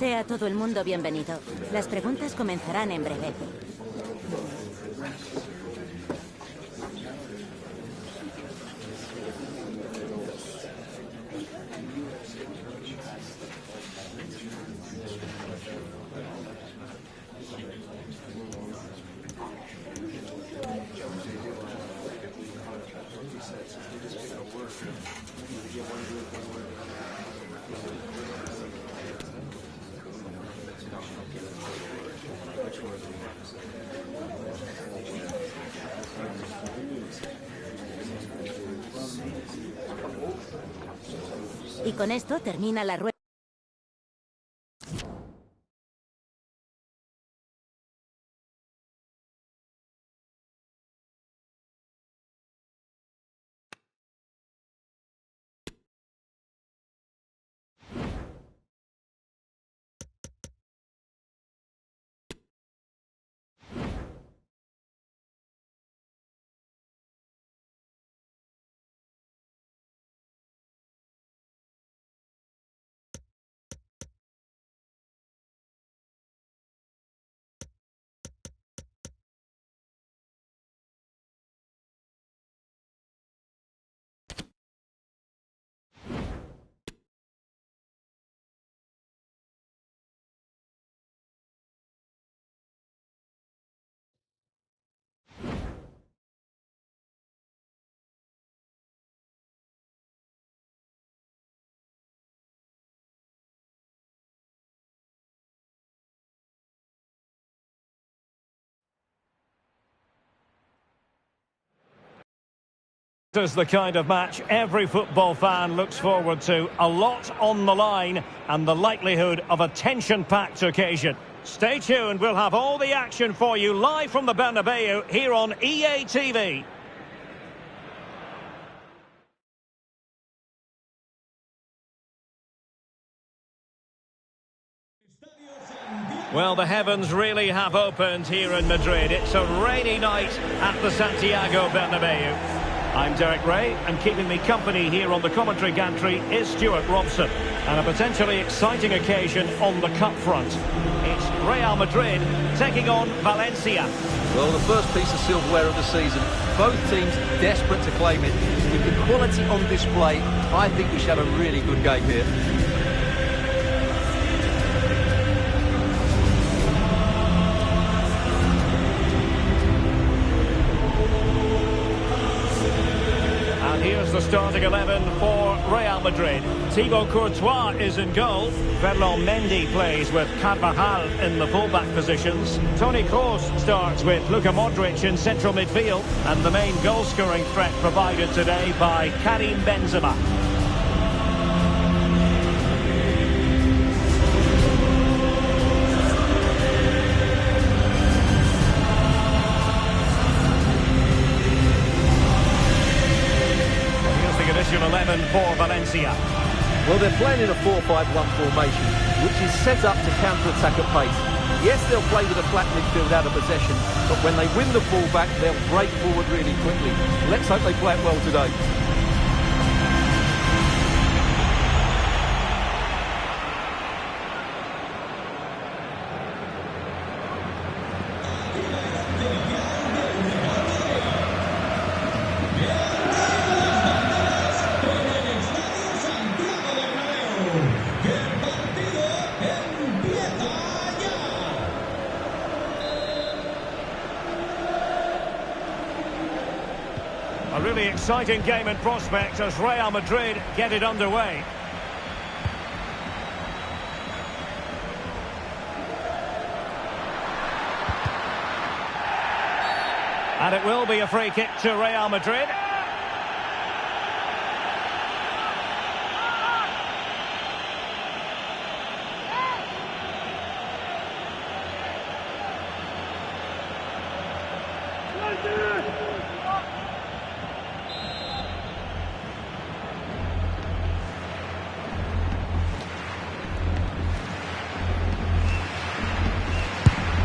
Sea todo el mundo bienvenido. Las preguntas comenzarán en breve. Y con esto termina la rueda. This is the kind of match every football fan looks forward to. A lot on the line and the likelihood of a tension-packed occasion. Stay tuned, we'll have all the action for you live from the Bernabeu here on EA TV. Well, the heavens really have opened here in Madrid. It's a rainy night at the Santiago Bernabeu. I'm Derek Ray, and keeping me company here on the commentary gantry is Stuart Robson. And a potentially exciting occasion on the cup front. It's Real Madrid taking on Valencia. Well, the first piece of silverware of the season. Both teams desperate to claim it. With the quality on display, I think we should have a really good game here. Here's the starting 11 for Real Madrid. Thibaut Courtois is in goal. Ferland Mendy plays with Carvajal in the fullback positions. Toni Kroos starts with Luka Modric in central midfield. And the main goal-scoring threat provided today by Karim Benzema. Initial 11 for Valencia. Well, they're playing in a 4-5-1 formation, which is set up to counter-attack at pace. Yes, they'll play with a flat midfield out of possession, but when they win the ball back, they'll break forward really quickly. Let's hope they play it well today. A really exciting game in prospect as Real Madrid get it underway. And it will be a free kick to Real Madrid.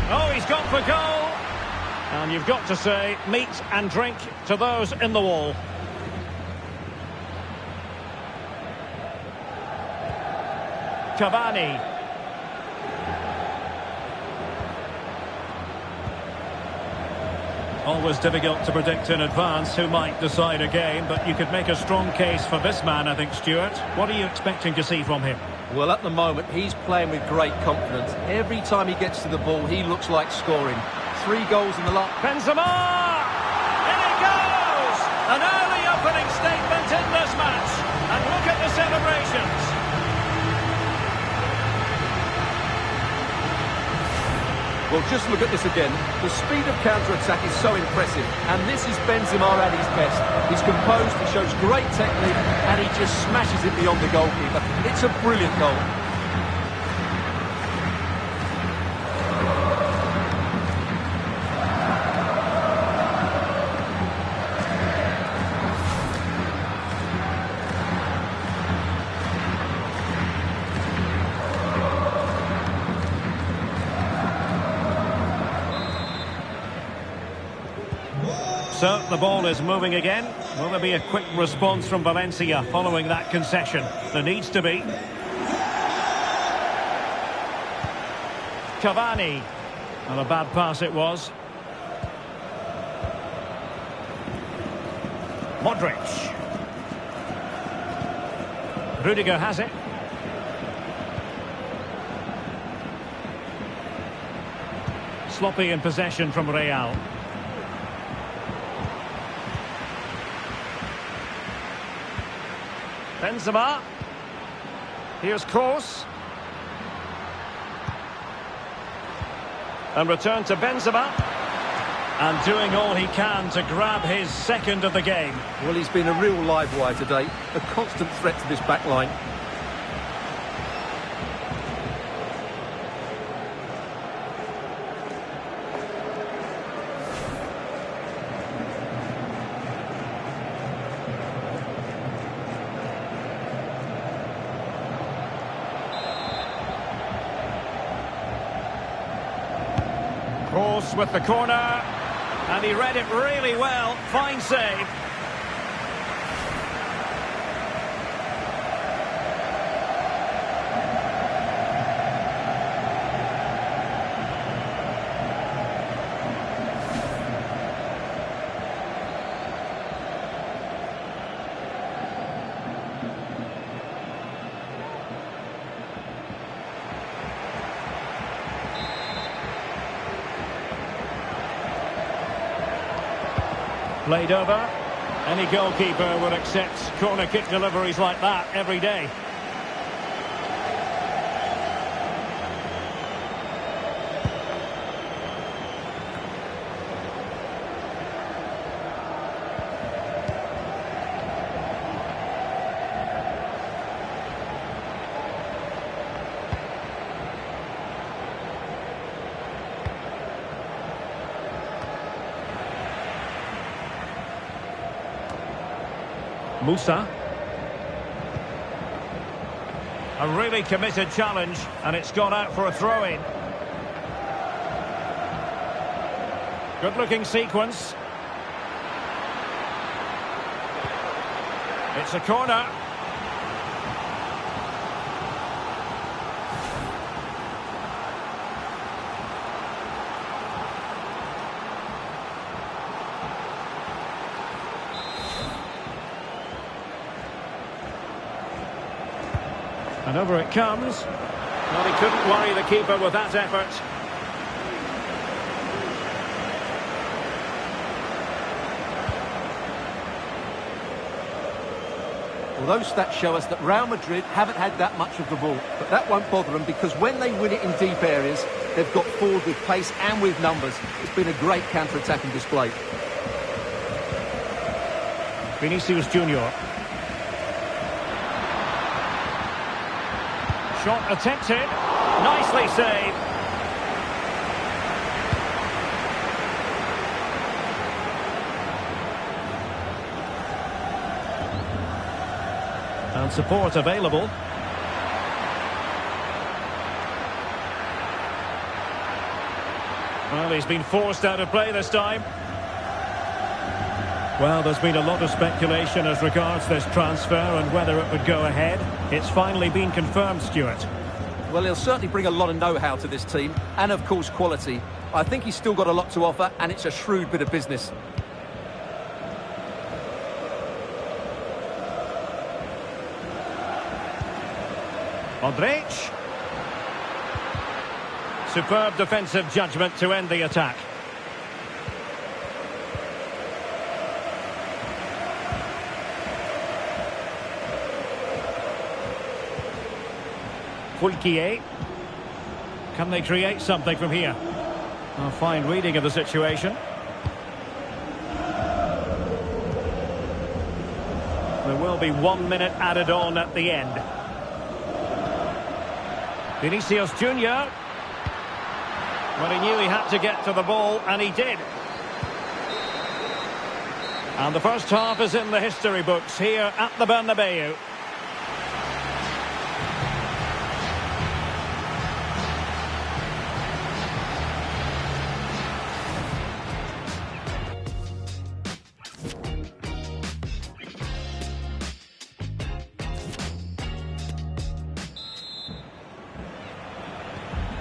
Oh, he's gone for goal. And you've got to say, meat and drink to those in the wall. Cavani. Always difficult to predict in advance who might decide a game, but you could make a strong case for this man, I think, Stuart. What are you expecting to see from him? Well, at the moment, he's playing with great confidence. Every time he gets to the ball, he looks like scoring. 3 goals in the last... Benzema! In it goes! An early opening statement in this match. And look at the celebrations. Well, just look at this again. The speed of counter-attack is so impressive. And this is Benzema at his best. He's composed, he shows great technique, and he just smashes it beyond the goalkeeper. It's a brilliant goal. So, the ball is moving again. Will there be a quick response from Valencia following that concession? There needs to be. Cavani. And a bad pass it was. Modric. Rudiger has it. Sloppy in possession from Real. Benzema. Here's Kroos. And return to Benzema. And doing all he can to grab his second of the game. Well, he's been a real live wire today. A constant threat to this back line. Kroos with the corner, and he read it really well. Fine save. Played over. Any goalkeeper would accept corner kick deliveries like that every day. Musa. A really committed challenge, and it's gone out for a throw-in. Good-looking sequence. It's a corner. And over it comes. Well, he couldn't worry the keeper with that effort. Well, those stats show us that Real Madrid haven't had that much of the ball, but that won't bother them because when they win it in deep areas, they've got forward with pace and with numbers. It's been a great counter-attacking display. Vinicius Junior. Shot attempted. Nicely saved. And support available. Well, he's been forced out of play this time. Well, there's been a lot of speculation as regards this transfer and whether it would go ahead. It's finally been confirmed, Stuart. Well, he'll certainly bring a lot of know-how to this team and, of course, quality. I think he's still got a lot to offer, and it's a shrewd bit of business. Modric. Superb defensive judgment to end the attack. Fulquier. Can they create something from here? A fine reading of the situation. There will be 1 minute added on at the end. Vinicius Junior. Well, he knew he had to get to the ball, and he did. And the first half is in the history books here at the Bernabeu.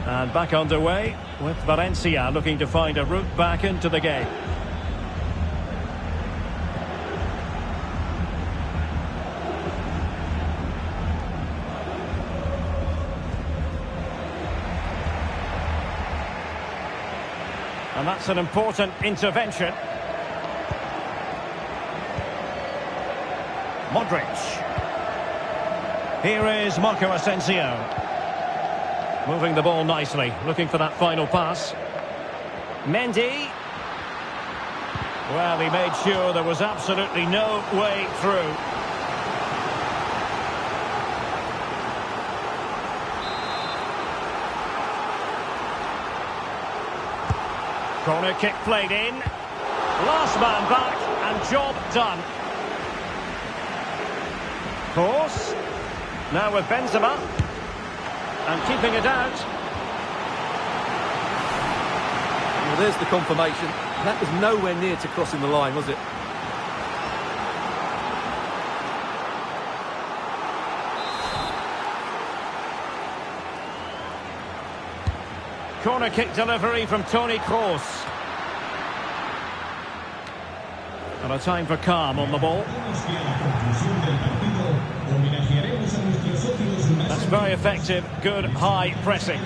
And back underway with Valencia looking to find a route back into the game. And that's an important intervention. Modric. Here is Marco Asensio. Moving the ball nicely, looking for that final pass. Mendy. Well, he made sure there was absolutely no way through. Corner kick played in. Last man back and job done. Cross. Now with Benzema. And keeping it out. Well, there's the confirmation. That was nowhere near to crossing the line, was it? Corner kick delivery from Toni Kroos. And a time for calm on the ball. That's very effective, good high pressing.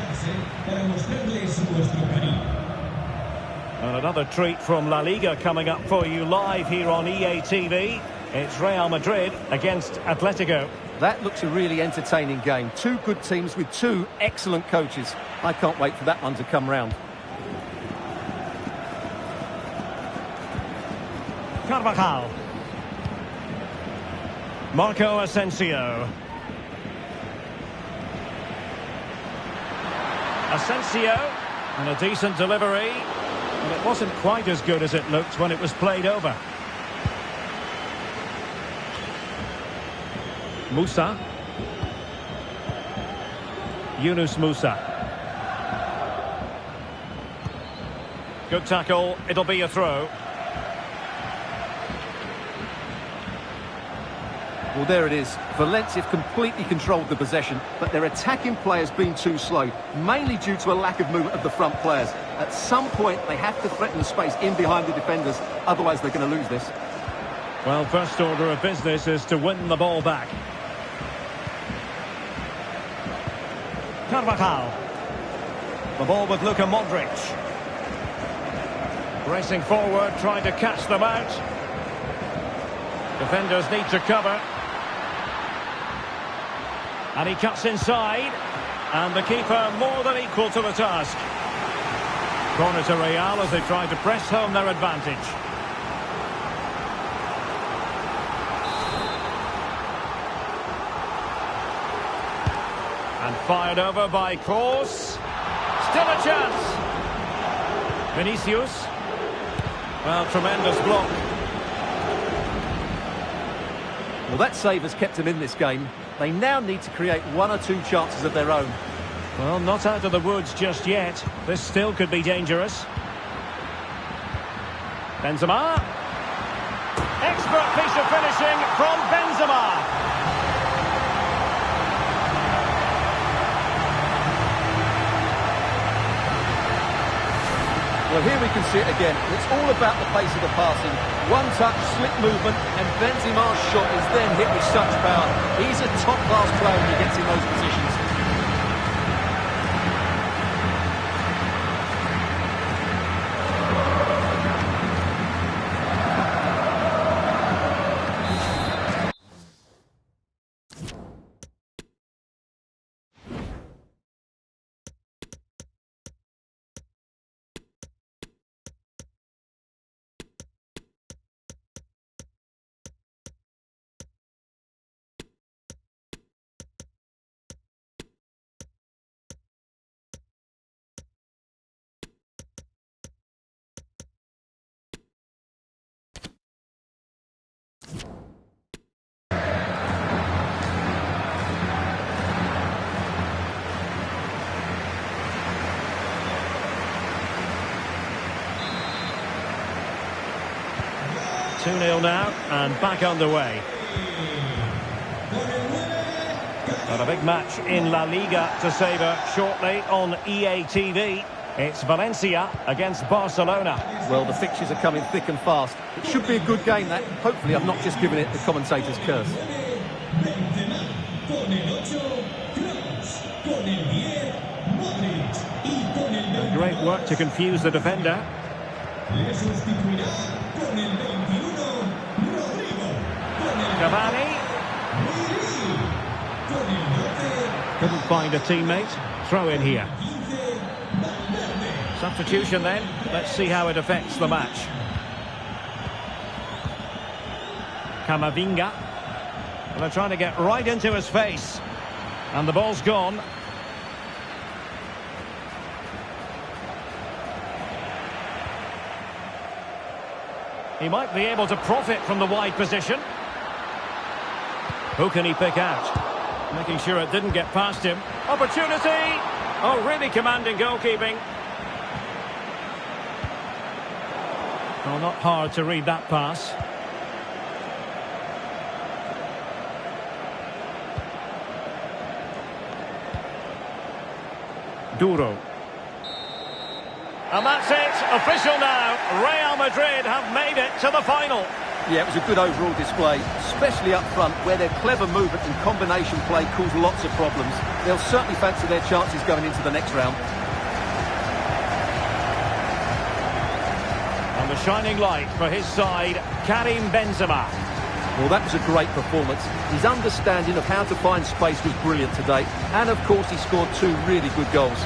And another treat from La Liga coming up for you live here on EA TV. It's Real Madrid against Atletico. That looks a really entertaining game. Two good teams with two excellent coaches. I can't wait for that one to come round. Carvajal. Marco Asensio. Asensio, and a decent delivery, and it wasn't quite as good as it looked when it was played over. Musa. Yunus Musa. Good tackle, it'll be a throw. Well, there it is. Valencia have completely controlled the possession, but their attacking players been too slow, mainly due to a lack of movement of the front players. At some point, they have to threaten the space in behind the defenders, otherwise they're going to lose this. Well, first order of business is to win the ball back. Carvajal. The ball with Luka Modric. Racing forward, trying to catch them out. Defenders need to cover. And he cuts inside. And the keeper more than equal to the task. Corner to Real as they try to press home their advantage. And fired over by Kroos. Still a chance. Vinicius. Well, tremendous block. Well, that save has kept them in this game. They now need to create one or two chances of their own. Well, not out of the woods just yet. This still could be dangerous. Benzema. Expert piece of finishing from Benzema. Well, here we can see it again. It's all about the pace of the passing. One touch, slick movement, and Benzema's shot is then hit with such power. He's a top-class player when he gets in those positions. Two 2-0 now, and back underway. Got a big match in La Liga to savour shortly on EA TV. It's Valencia against Barcelona. Well, the fixtures are coming thick and fast. It should be a good game, that. Hopefully I've not just given it the commentator's curse. And great work to confuse the defender. Cavani. Couldn't find a teammate. Throw in here. Substitution then. Let's see how it affects the match. Camavinga. Well, they're trying to get right into his face. And the ball's gone. He might be able to profit from the wide position. Who can he pick out? Making sure it didn't get past him. Opportunity! Oh, really commanding goalkeeping. Well, not hard to read that pass. Duro. And that's it, official now. Real Madrid have made it to the final. Yeah, it was a good overall display, especially up front, where their clever movement and combination play caused lots of problems. They'll certainly fancy their chances going into the next round. And the shining light for his side, Karim Benzema. Well, that was a great performance. His understanding of how to find space was brilliant today. And, of course, he scored two really good goals.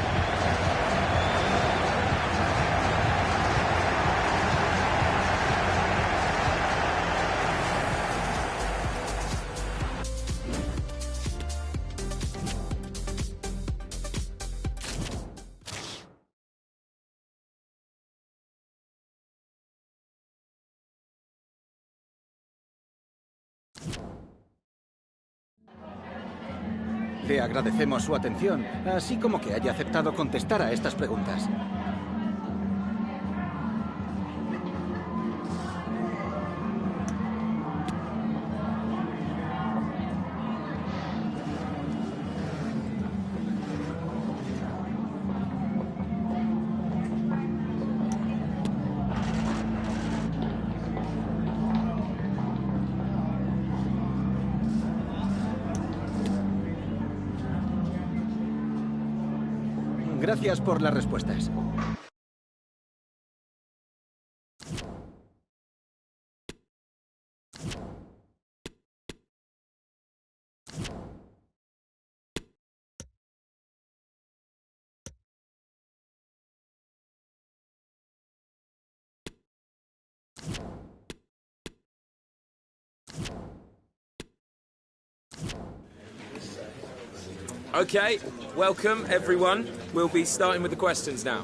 Le agradecemos su atención, así como que haya aceptado contestar a estas preguntas. Gracias por las respuestas. Okay, welcome everyone. We'll be starting with the questions now.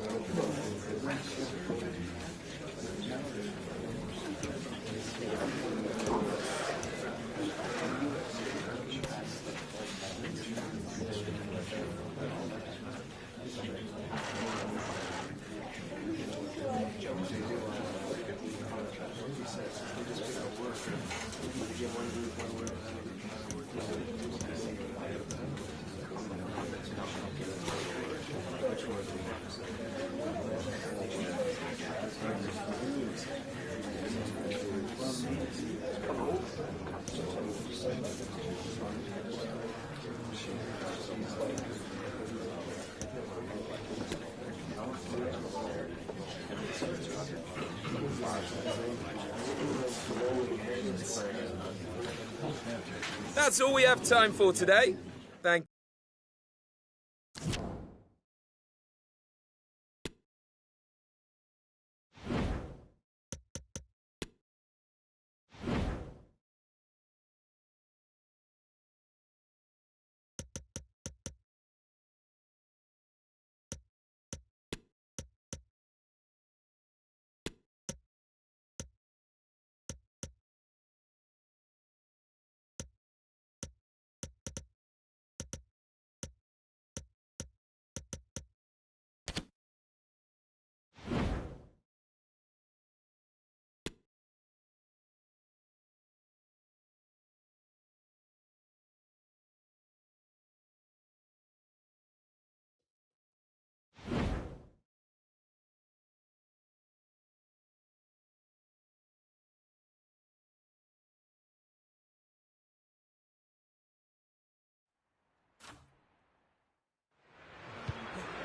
That's all we have time for today. Thank you.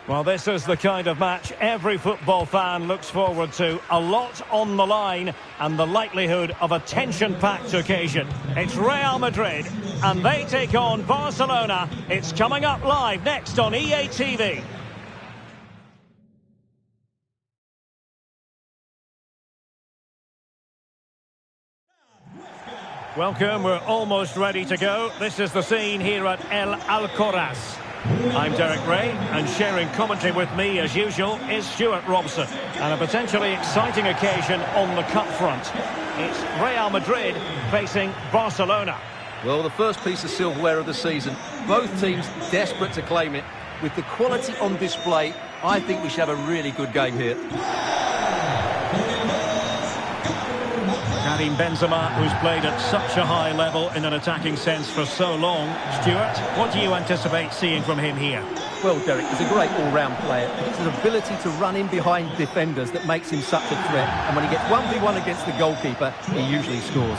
Well, this is the kind of match every football fan looks forward to. A lot on the line and the likelihood of a tension-packed occasion. It's Real Madrid and they take on Barcelona. It's coming up live next on EA TV. Welcome, we're almost ready to go. This is the scene here at El Alcoraz. I'm Derek Ray, and sharing commentary with me, as usual, is Stuart Robson. And a potentially exciting occasion on the cup front. It's Real Madrid facing Barcelona. Well, the first piece of silverware of the season. Both teams desperate to claim it. With the quality on display, I think we should have a really good game here. Karim Benzema, who's played at such a high level in an attacking sense for so long. Stuart, what do you anticipate seeing from him here? Well, Derek, he's a great all-round player. It's his ability to run in behind defenders that makes him such a threat. And when he gets 1v1 against the goalkeeper, he usually scores.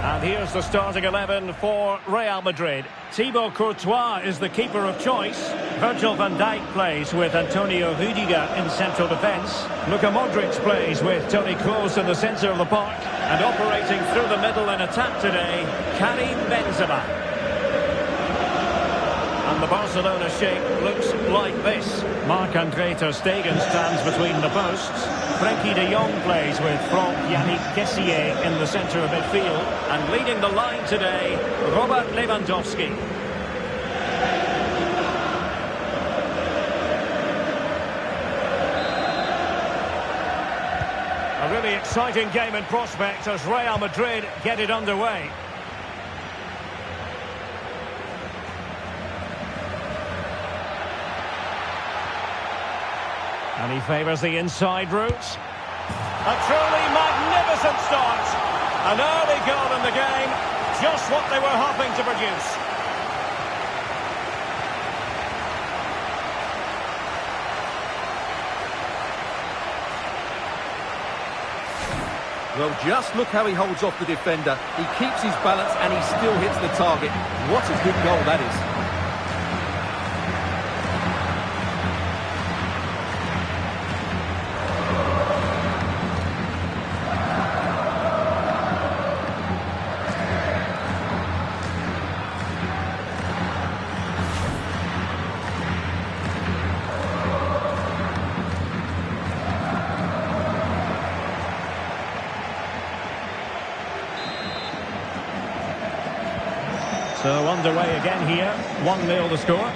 And here's the starting 11 for Real Madrid. Thibaut Courtois is the keeper of choice. Virgil van Dijk plays with Antonio Rudiger in central defence. Luka Modric plays with Toni Kroos in the centre of the park. And operating through the middle in attack today, Karim Benzema. And the Barcelona shape looks like this. Marc-Andre ter Stegen stands between the posts. Frenkie de Jong plays with Franck Yannick Kessié in the centre of midfield. And leading the line today, Robert Lewandowski. A really exciting game in prospect as Real Madrid get it underway. And he favours the inside route. A truly magnificent start. An early goal in the game. Just what they were hoping to produce. Well, just look how he holds off the defender. He keeps his balance and he still hits the target. What a good goal that is. So underway again here, 1-0 the score.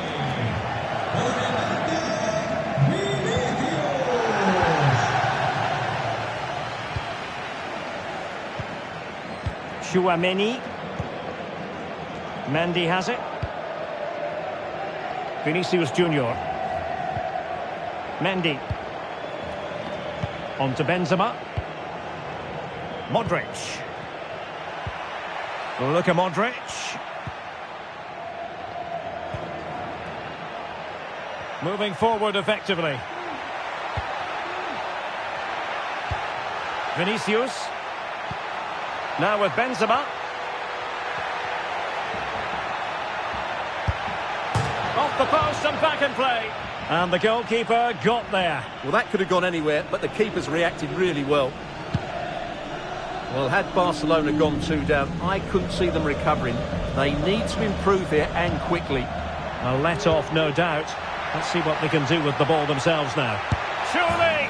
Chouameni. Mendy has it. Vinicius Junior. Mendy. On to Benzema. Modric. Luka Modric. Moving forward effectively. Vinicius. Now with Benzema. Off the post and back in play. And the goalkeeper got there. Well, that could have gone anywhere, but the keeper's reacted really well. Well, had Barcelona gone 2 down, I couldn't see them recovering. They need to improve here and quickly. A let-off, no doubt. Let's see what they can do with the ball themselves now. Surely!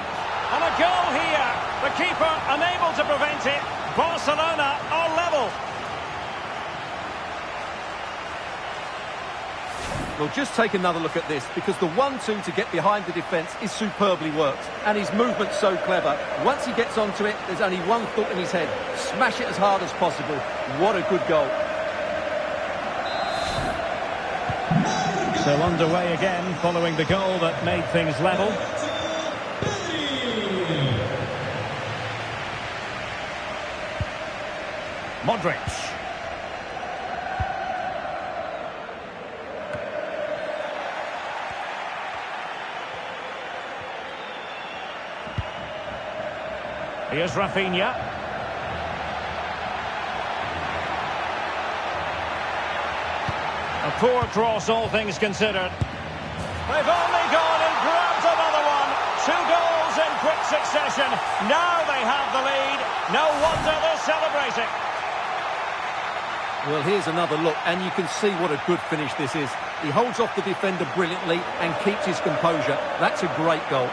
And a goal here. The keeper unable to prevent it. Barcelona are level. Well, just take another look at this, because the 1-2 to get behind the defence is superbly worked. And his movement's so clever. Once he gets onto it, there's only one thought in his head. Smash it as hard as possible. What a good goal. So underway again, following the goal that made things level. Modric. Here's Rafinha. A poor cross, all things considered. They've only gone and grabbed another one. 2 goals in quick succession. Now they have the lead. No wonder they're celebrating. Well, here's another look, and you can see what a good finish this is. He holds off the defender brilliantly and keeps his composure. That's a great goal.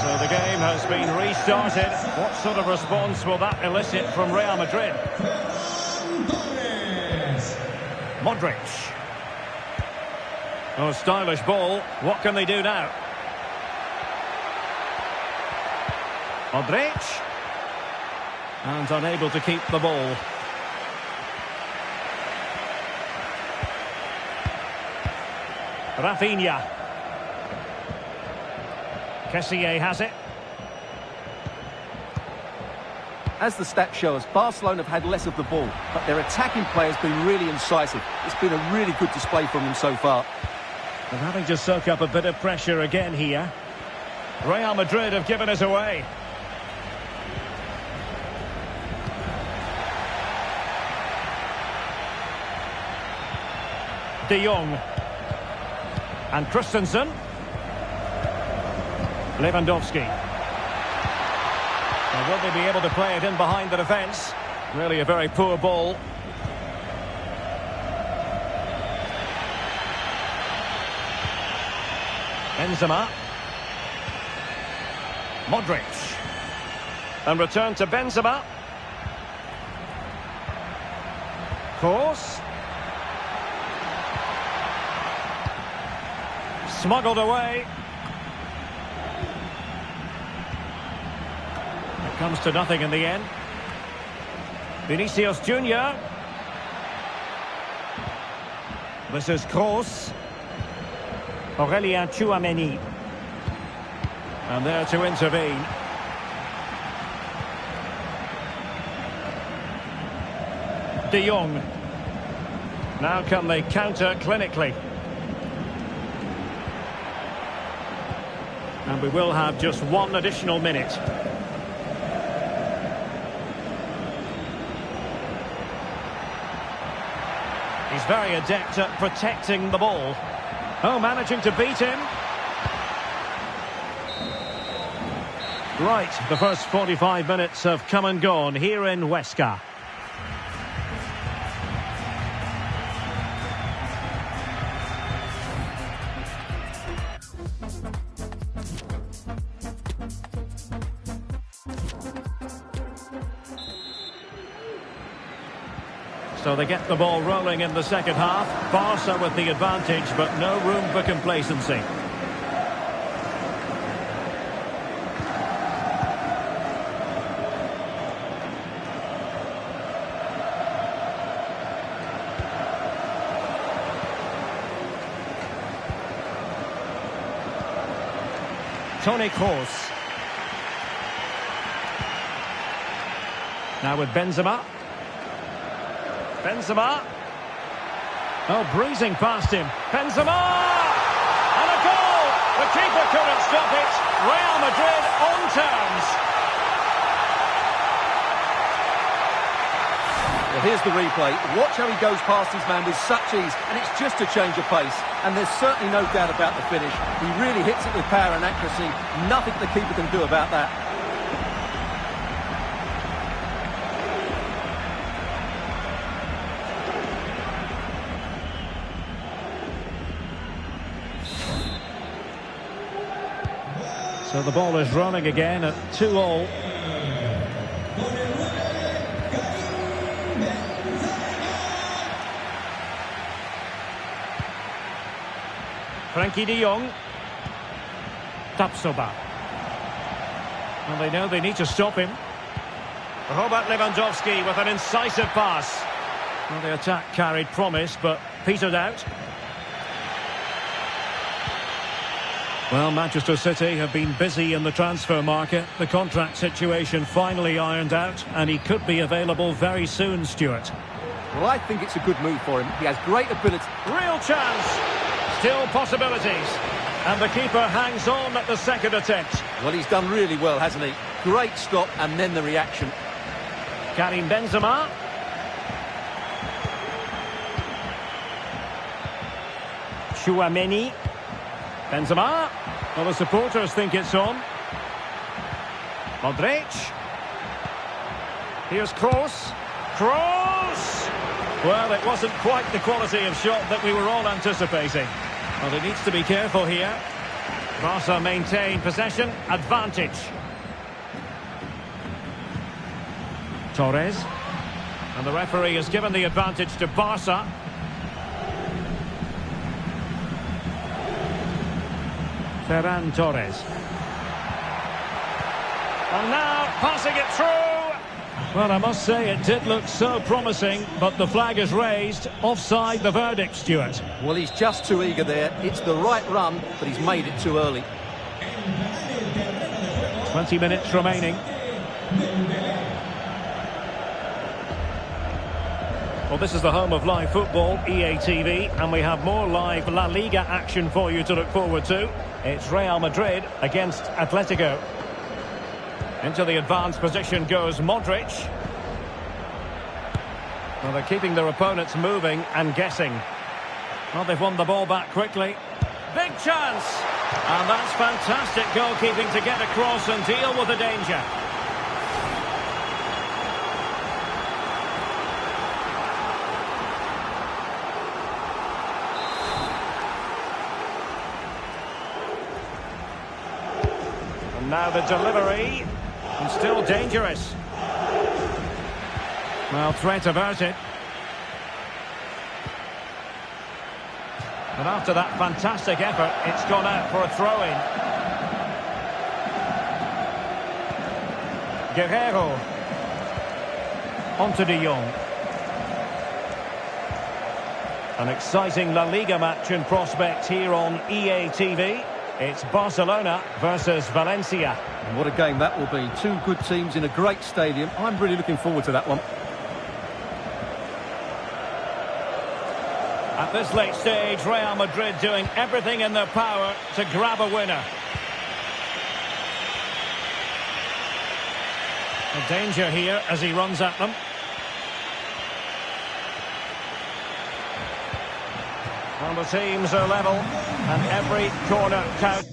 So the game has been restarted. What sort of response will that elicit from Real Madrid? Modric. Oh, stylish ball. What can they do now? Modric. And unable to keep the ball. Rafinha. Kessié has it. As the stats show us, Barcelona have had less of the ball, but their attacking play has been really incisive. It's been a really good display from them so far. And having to soak up a bit of pressure again here. Real Madrid have given us away. De Jong. And Christensen. Lewandowski. Now, will they be able to play it in behind the defence? Really a very poor ball. Benzema. Modric. And return to Benzema. Kroos. Smuggled away. It comes to nothing in the end. Vinicius Junior. This is Kroos. Aurélien Tchouameni. And there to intervene. De Jong. Now can they counter clinically? And we will have just 1 additional minute. He's very adept at protecting the ball. Oh, managing to beat him. Right, the first 45 minutes have come and gone here in Huesca. So they get the ball rolling in the second half. Barca with the advantage, but no room for complacency. Toni Kroos. Now with Benzema. Benzema. Oh, breezing past him. Benzema! And a goal! The keeper couldn't stop it. Real Madrid on terms. Well, here's the replay. Watch how he goes past his man with such ease, and it's just a change of pace. And there's certainly no doubt about the finish. He really hits it with power and accuracy. Nothing the keeper can do about that. So the ball is running again at 2-2. Frankie de Jong. Tapsoba. Well, they know they need to stop him. Robert Lewandowski with an incisive pass. Well, the attack carried promise, but petered out. Well, Manchester City have been busy in the transfer market. The contract situation finally ironed out, and he could be available very soon, Stuart. Well, I think it's a good move for him. He has great ability. Real chance. Still possibilities. And the keeper hangs on at the second attempt. Well, he's done really well, hasn't he? Great stop, and then the reaction. Karim Benzema. Chouameni. Benzema. Well, the supporters think it's on. Modric. Here's Kroos. Kroos! Well, it wasn't quite the quality of shot that we were all anticipating. Well, he needs to be careful here. Barca maintain possession, advantage. Torres. And the referee has given the advantage to Barca. Ferran Torres. And now passing it through. Well, I must say it did look so promising, but the flag is raised. Offside the verdict, Stuart. Well, he's just too eager there. It's the right run, but he's made it too early. 20 minutes remaining. Well, this is the home of live football, EA TV, and we have more live La Liga action for you to look forward to. It's Real Madrid against Atletico. Into the advanced position goes Modric. Well, they're keeping their opponents moving and guessing. Well, they've won the ball back quickly. Big chance! And that's fantastic goalkeeping to get across and deal with the danger. And now the delivery. And still dangerous. Well, threat averted. And after that fantastic effort, it's gone out for a throw-in. Guerrero. Onto de Jong. An exciting La Liga match in prospect here on EA TV. It's Barcelona versus Valencia. And what a game that will be. Two good teams in a great stadium. I'm really looking forward to that one. At this late stage, Real Madrid doing everything in their power to grab a winner. A danger here as he runs at them. Well, the teams are level, and every corner counts.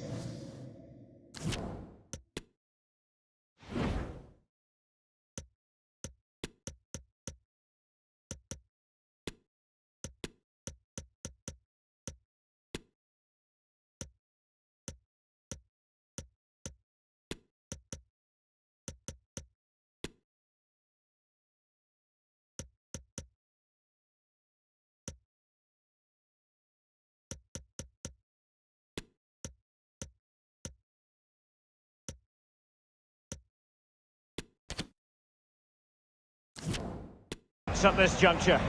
At this juncture.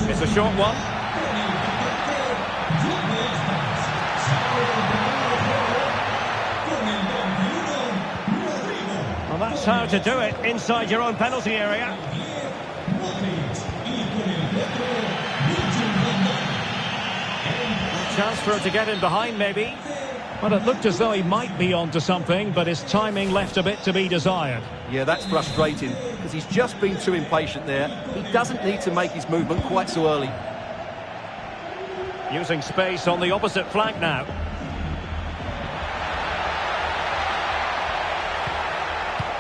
It's a short one. how to do it inside your own penalty area. Chance for him to get in behind, maybe. Well, it looked as though he might be onto something, but his timing left a bit to be desired. Yeah, that's frustrating, because he's just been too impatient there. He doesn't need to make his movement quite so early. Using space on the opposite flank now.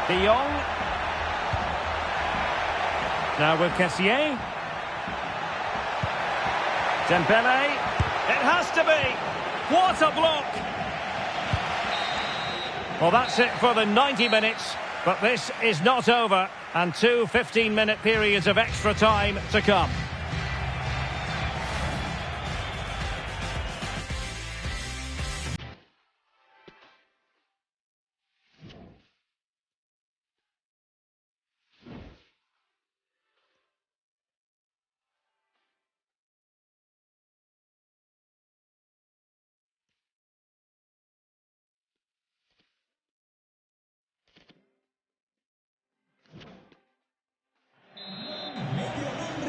De Jong. Now with Kessié. Dembele. It has to be. What a block. Well, that's it for the 90 minutes. But this is not over. And 2 15-minute periods of extra time to come.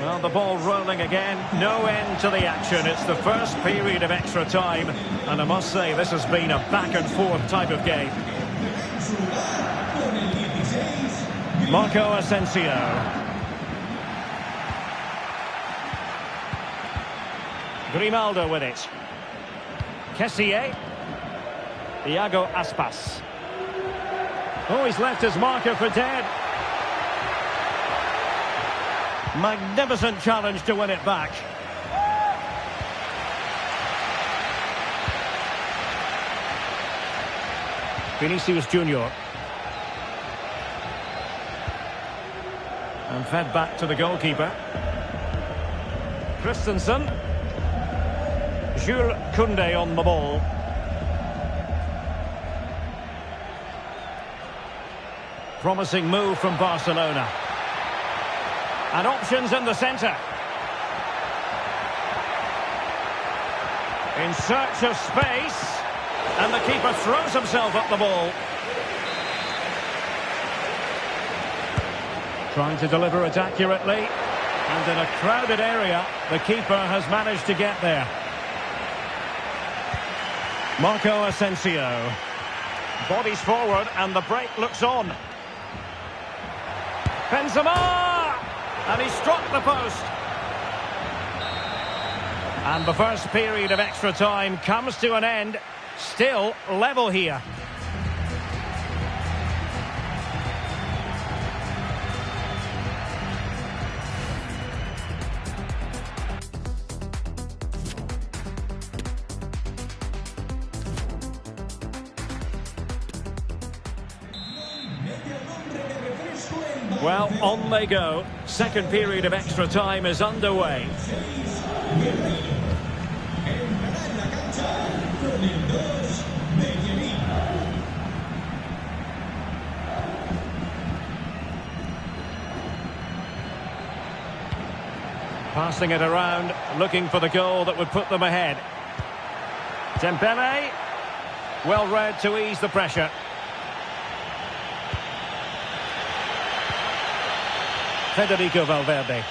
Well, the ball rolling again, no end to the action. It's the first period of extra time, and I must say this has been a back-and-forth type of game. Marco Asensio. Grimaldo with it. Kessié. Iago Aspas. Oh, he's left his marker for dead. Magnificent challenge to win it back. Vinicius Junior. And fed back to the goalkeeper. Christensen. Jules Koundé on the ball. Promising move from Barcelona. And options in the centre. In search of space. And the keeper throws himself at the ball. Trying to deliver it accurately. And in a crowded area, the keeper has managed to get there. Marco Asensio. Bodies forward and the break looks on. Benzema! And he struck the post. And the first period of extra time comes to an end. Still level here. Well, on they go. Second period of extra time is underway. Passing it around, looking for the goal that would put them ahead. Dembele, well read to ease the pressure. Federico Valverde.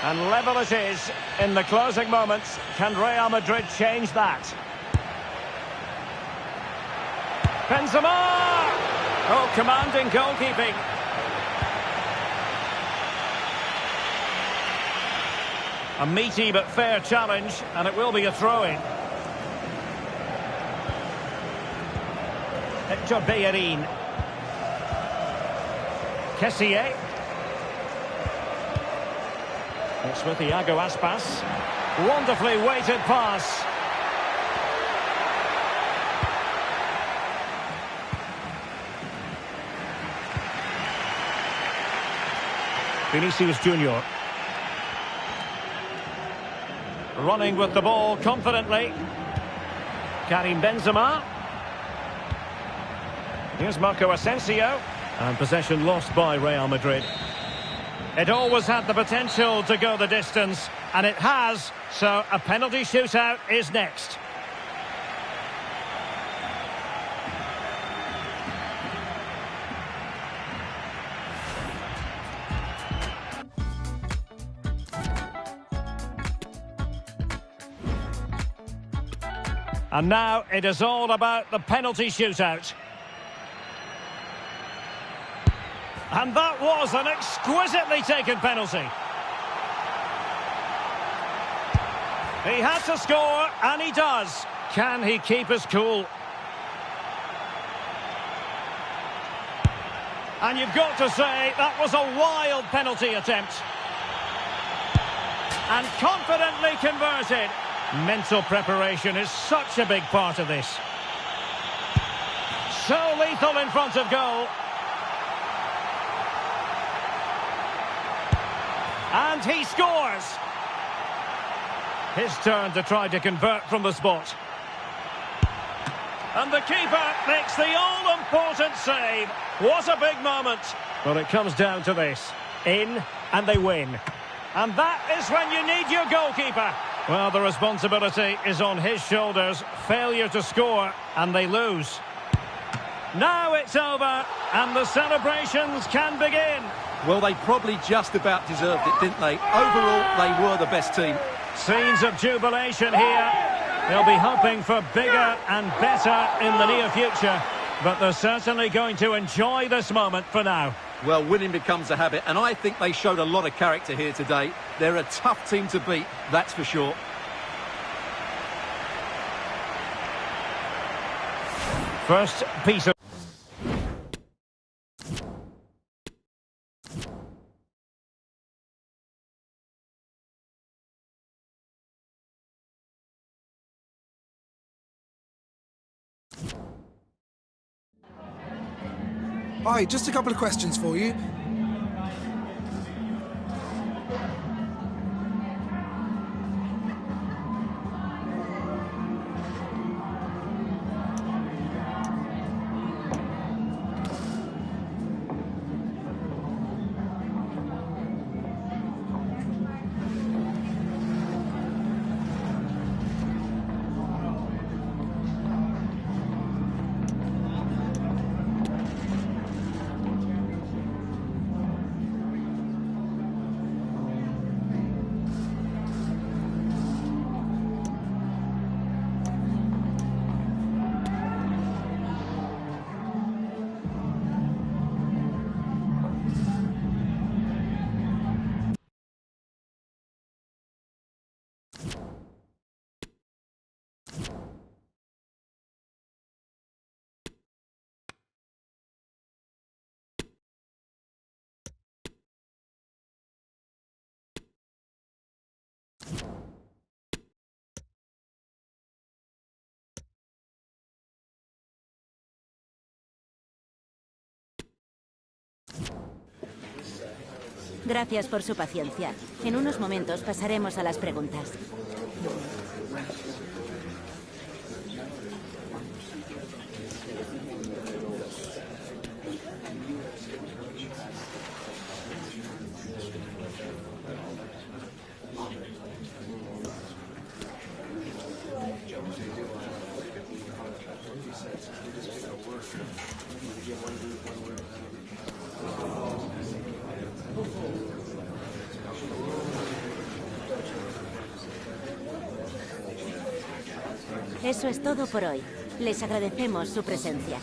And level it is in the closing moments. Can Real Madrid change that? Benzema! Oh, commanding goalkeeping. A meaty but fair challenge, and it will be a throw-in. Hector Bellerin. Kessié. It's with Iago Aspas. Wonderfully weighted pass. Vinicius Junior. Running with the ball confidently. Karim Benzema. Here's Marco Asensio. And possession lost by Real Madrid. It always had the potential to go the distance, and it has, so a penalty shootout is next. And now it is all about the penalty shootout. And that was an exquisitely taken penalty. He had to score, and he does. Can he keep his cool? And you've got to say, that was a wild penalty attempt. And confidently converted. Mental preparation is such a big part of this. So lethal in front of goal. And he scores. His turn to try to convert from the spot. And the keeper makes the all-important save. What a big moment. But it comes down to this. In, and they win. And that is when you need your goalkeeper. Well, the responsibility is on his shoulders. Failure to score, and they lose. Now it's over, and the celebrations can begin. Well, they probably just about deserved it, didn't they? Overall, they were the best team. Scenes of jubilation here. They'll be hoping for bigger and better in the near future, but they're certainly going to enjoy this moment for now. Well, winning becomes a habit, and I think they showed a lot of character here today. They're a tough team to beat, that's for sure. First piece of... Hi, just a couple of questions for you. Gracias por su paciencia. En unos momentos pasaremos a las preguntas. Eso es todo por hoy. Les agradecemos su presencia.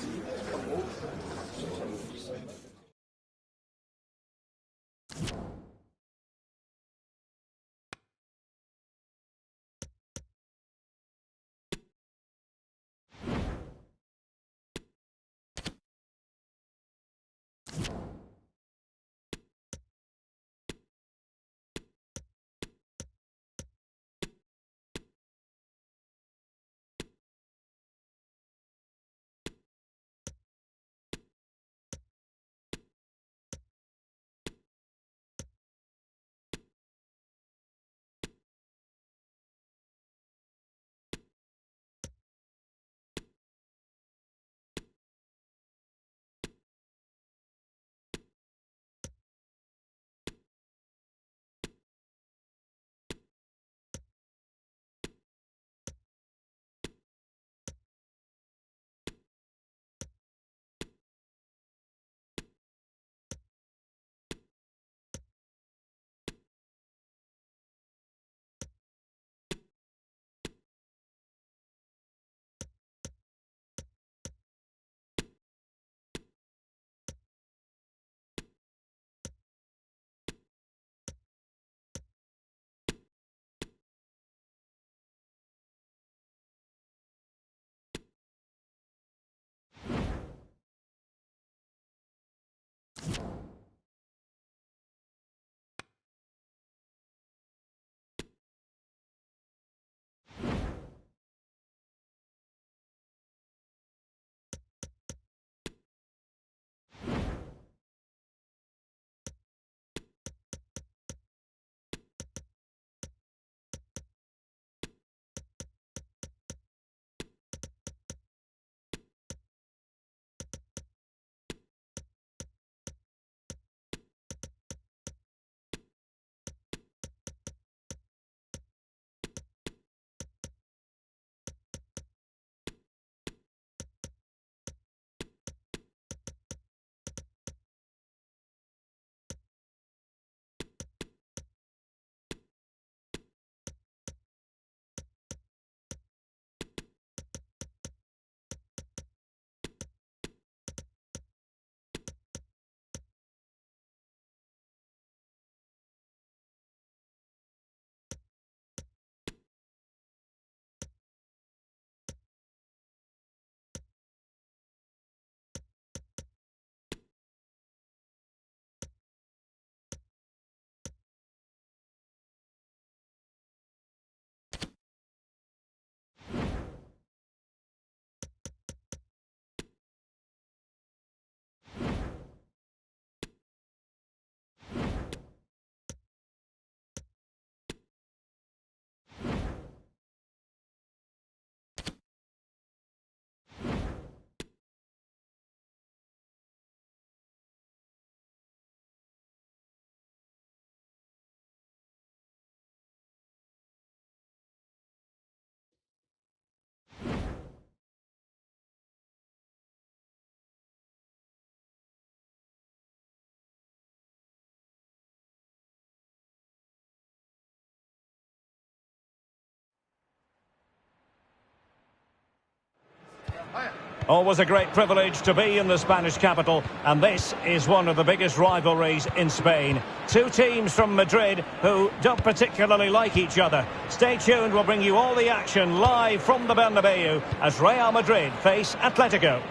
Always a great privilege to be in the Spanish capital, and this is one of the biggest rivalries in Spain. Two teams from Madrid who don't particularly like each other. Stay tuned, we'll bring you all the action live from the Bernabeu as Real Madrid face Atletico.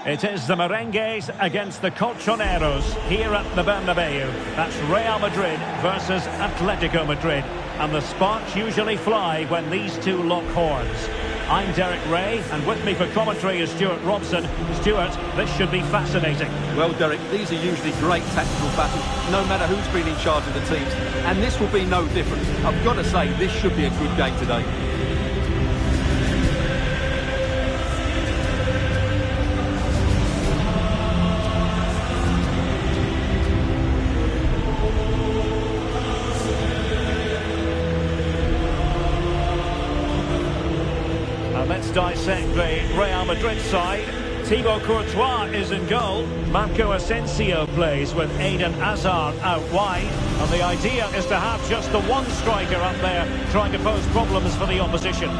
It is the Merengues against the Colchoneros here at the Bernabeu. That's Real Madrid versus Atletico Madrid. And the sparks usually fly when these two lock horns. I'm Derek Ray, and with me for commentary is Stuart Robson. Stuart, this should be fascinating. Well, Derek, these are usually great tactical battles, no matter who's been in charge of the teams. And this will be no different. I've got to say, this should be a good game today. Let's dissect the Real Madrid side. Thibaut Courtois is in goal. Marco Asensio plays with Eden Hazard out wide. And the idea is to have just the one striker up there trying to pose problems for the opposition.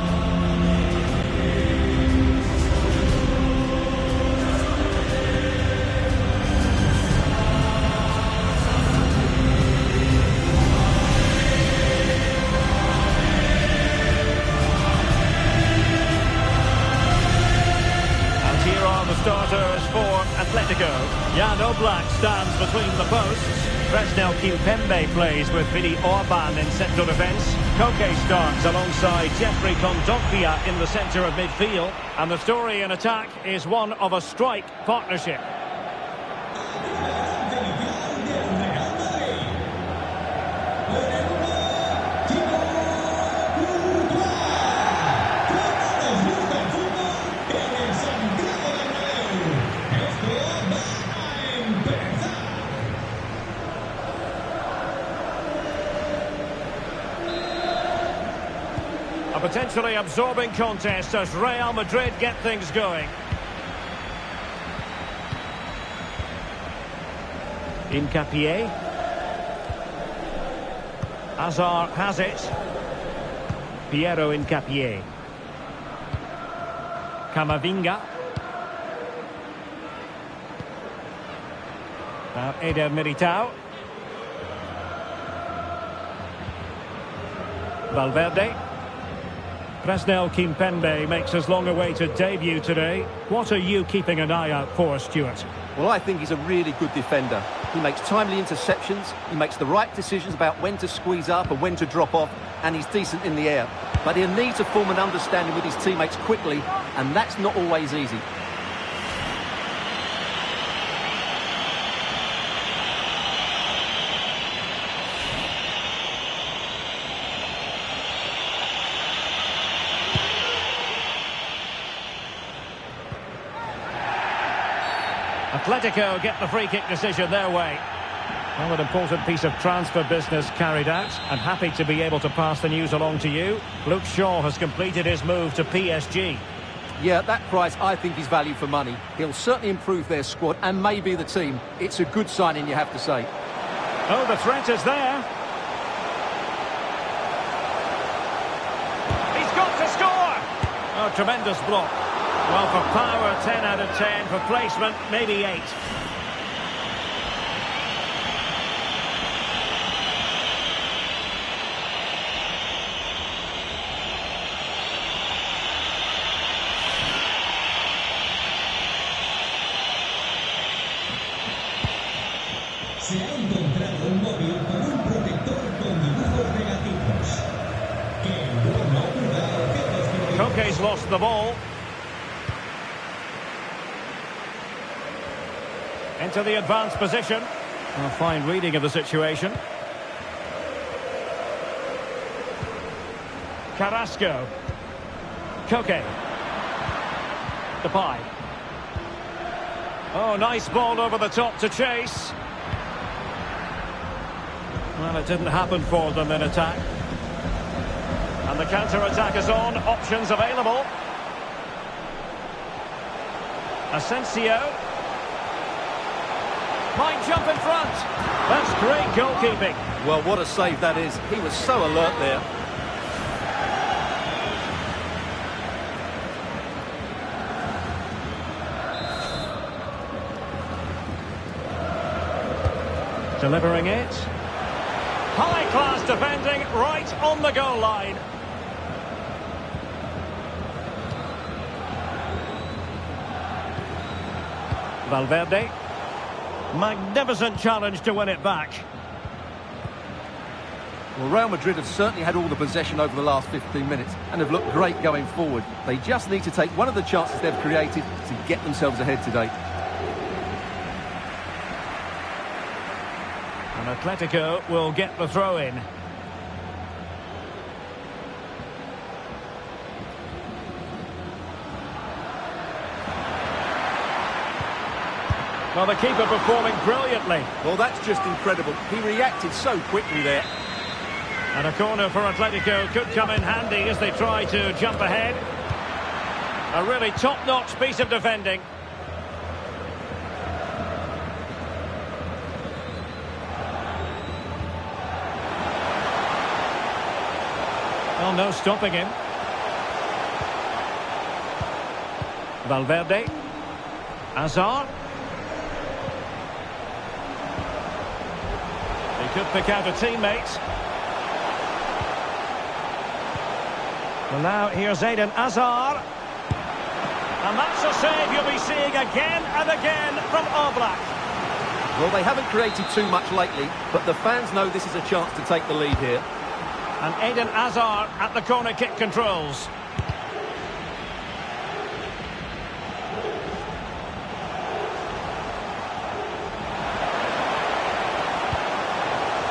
Starters for Atletico. Jan Oblak stands between the posts. Presnel Kimpembe plays with Vini Orban in central defence. Koke starts alongside Jeffrey Kondogbia in the centre of midfield. And the story in attack is one of a strike partnership. A potentially absorbing contest as Real Madrid get things going. Hincapié. Hazard has it. Piero Hincapié. Camavinga. Now Eder Militao. Valverde. Presnel Kimpembe makes his long-awaited debut today. What are you keeping an eye out for, Stuart? Well, I think he's a really good defender. He makes timely interceptions, he makes the right decisions about when to squeeze up and when to drop off, and he's decent in the air. But he'll need to form an understanding with his teammates quickly, and that's not always easy. Atletico get the free kick decision their way. Well, an important piece of transfer business carried out. I'm happy to be able to pass the news along to you. Luke Shaw has completed his move to PSG. Yeah, at that price, I think he's value for money. He'll certainly improve their squad and maybe the team. It's a good signing, you have to say. Oh, the threat is there. He's got to score! Oh, tremendous block. Well, for power, 10 out of 10. For placement, maybe 8. Se ha encontrado un móvil con un protector con dibujos negativos. Que no ocurra. Koke's lost the ball. Into the advanced position. A fine reading of the situation. Carrasco. Koke. Depay. Oh, nice ball over the top to chase. Well, it didn't happen for them in attack. And the counter-attack is on. Options available. Asensio. Might jump in front. That's great goalkeeping. Well, what a save that is. He was so alert there. Delivering it. High-class defending right on the goal line. Valverde. Magnificent challenge to win it back. Well, Real Madrid have certainly had all the possession over the last 15 minutes and have looked great going forward. They just need to take one of the chances they've created to get themselves ahead today. And Atletico will get the throw in. Well, the keeper performing brilliantly. Well, that's just incredible. He reacted so quickly there. And a corner for Atletico could come in handy as they try to jump ahead. A really top-notch piece of defending. Well, no stopping him. Valverde. Hazard. He could pick out a teammate. Well, now here's Eden Hazard. And that's a save you'll be seeing again and again from Oblak. Well, they haven't created too much lately, but the fans know this is a chance to take the lead here. And Eden Hazard at the corner kick controls.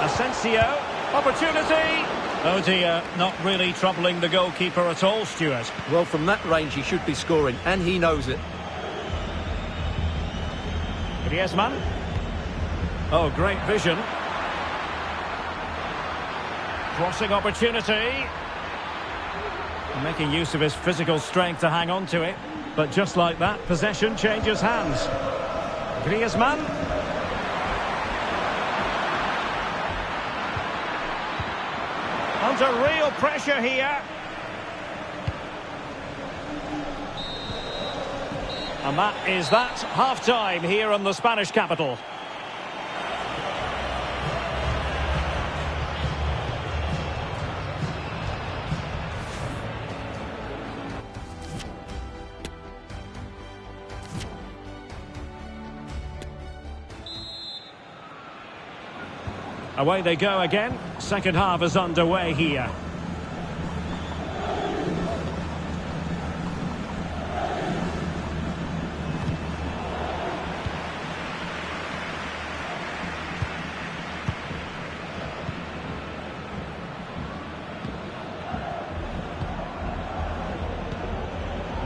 Asensio, opportunity. Oh dear, not really troubling the goalkeeper at all, Stuart. Well, from that range he should be scoring, and he knows it. Griezmann. Oh, great vision. Crossing opportunity. Making use of his physical strength to hang on to it. But just like that, possession changes hands. Griezmann. Under real pressure here. And that is that. Half-time here in the Spanish capital. Away they go again. Second half is underway here.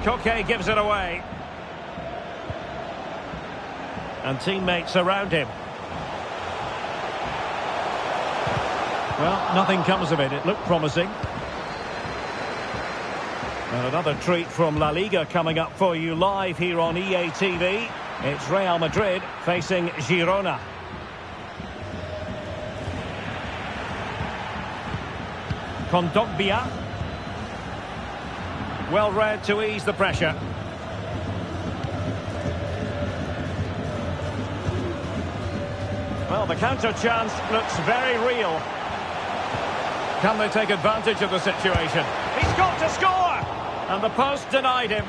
Koke gives it away. And teammates around him. Well, nothing comes of it. It looked promising. And another treat from La Liga coming up for you live here on EA TV. It's Real Madrid facing Girona. Kondogbia. Well read to ease the pressure. Well, the counter chance looks very real. Can they take advantage of the situation? He's got to score! And the post denied him.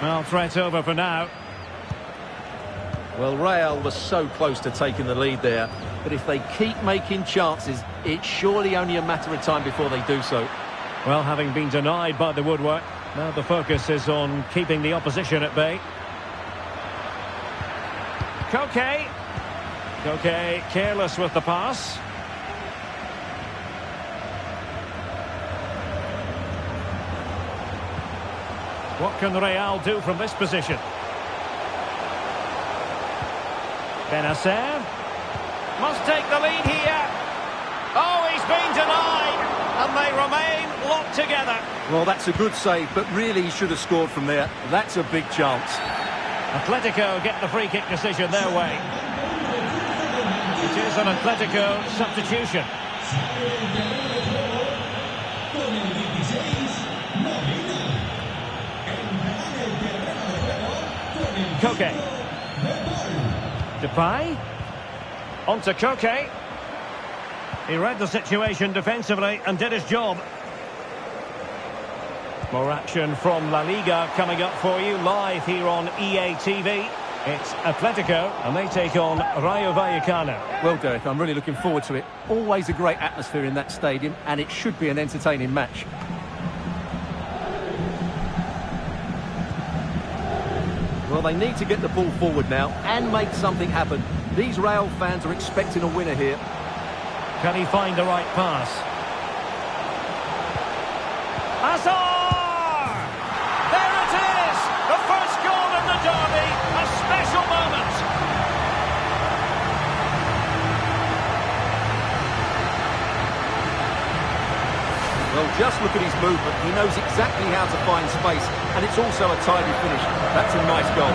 Well, threat over for now. Well, Real was so close to taking the lead there, but if they keep making chances, it's surely only a matter of time before they do so. Well, having been denied by the woodwork, now the focus is on keeping the opposition at bay. Koke. Koke careless with the pass. What can Real do from this position? Benacer must take the lead here. Oh, he's been denied, and they remain locked together. Well, that's a good save, but really he should have scored from there. That's a big chance. Atletico get the free kick decision their way. It Here's an Atletico substitution. Sale el terreno de juego con el 16, Molina. Entrará en el terreno de juego con el Koke. 5, De Depay. On to Koke. He read the situation defensively and did his job. More action from La Liga coming up for you live here on EA TV. It's Atletico, and they take on Rayo Vallecano. Well, Derek, I'm really looking forward to it. Always a great atmosphere in that stadium, and it should be an entertaining match. Well, they need to get the ball forward now and make something happen. These Real fans are expecting a winner here. Can he find the right pass? Hazard! There it is! The first goal in the derby. A special moment. Well, just look at his movement. He knows exactly how to find space, and it's also a tidy finish. That's a nice goal.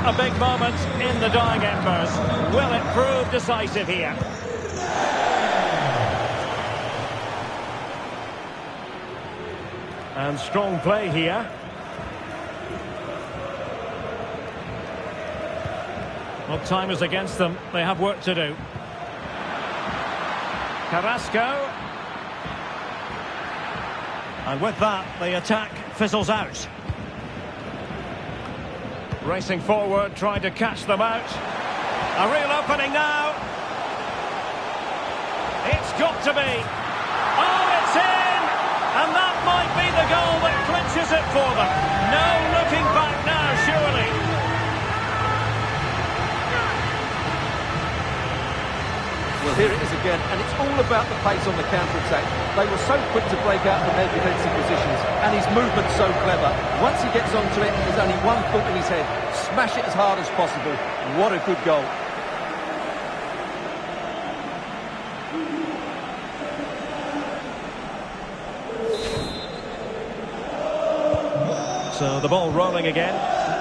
A big moment in the dying embers. Will it prove decisive here? And strong play here. Well, time is against them. They have work to do. Carrasco. And with that, the attack fizzles out. Racing forward, trying to catch them out. A real opening now. It's got to be. Oh, it's in! And that might be the goal that clinches it for them. No looking back now, surely. Well, here it is again, and it's all about the pace on the counter-attack. They were so quick to break out from their defensive positions, and his movement's so clever. Once he gets onto it, there's only one thought in his head. Smash it as hard as possible. What a good goal. So the ball rolling again.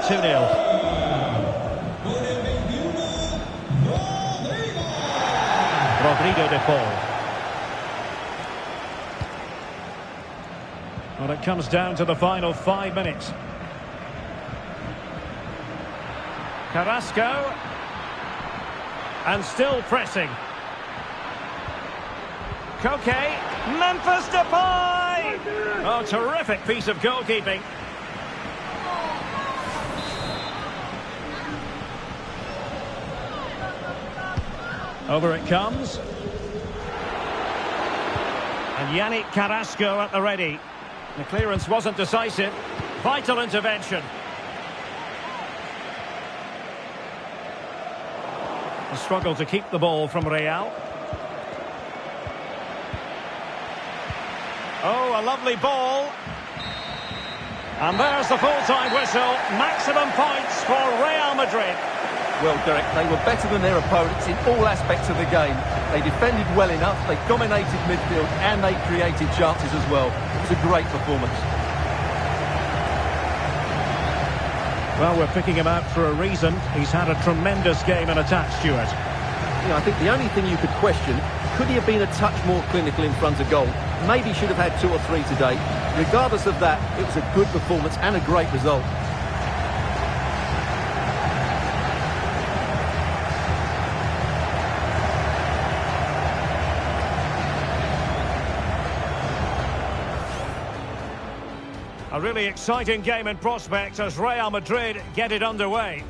2-0. Rodrigo de Paul. Well, it comes down to the final 5 minutes. Carrasco. And still pressing. Koke. Memphis Depay. Oh, terrific piece of goalkeeping. Over it comes. And Yannick Carrasco at the ready. The clearance wasn't decisive. Vital intervention. A struggle to keep the ball from Real. Oh, a lovely ball. And there's the full-time whistle. Maximum points for Real Madrid. Well, Derek, they were better than their opponents in all aspects of the game. They defended well enough, they dominated midfield, and they created chances as well. It was a great performance. Well, we're picking him out for a reason. He's had a tremendous game in attack, Stuart. You know, I think the only thing you could question, could he have been a touch more clinical in front of goal? Maybe should have had 2 or 3 today. Regardless of that, it was a good performance and a great result. A really exciting game in prospect as Real Madrid get it underway.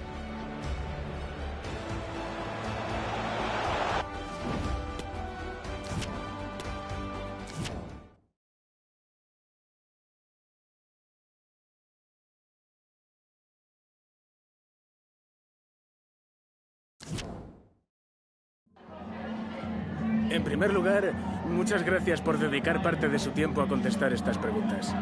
En primer lugar, muchas gracias por dedicar parte de su tiempo a contestar estas preguntas.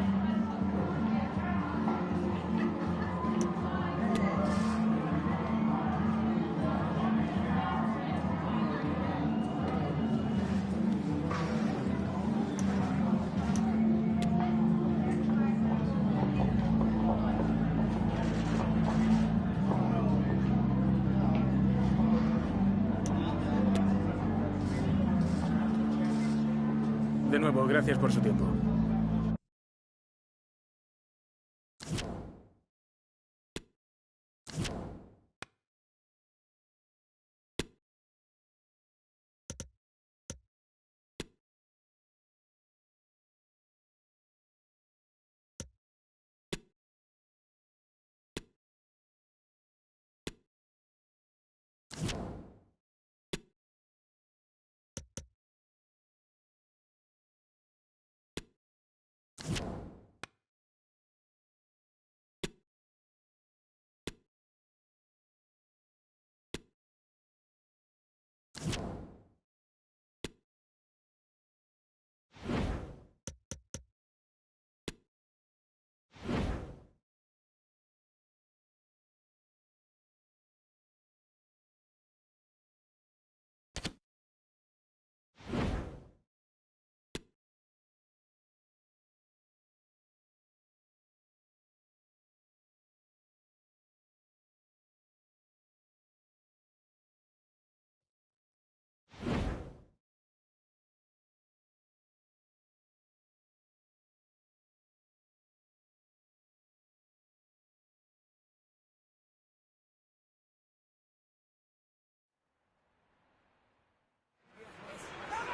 De nuevo, gracias por su tiempo.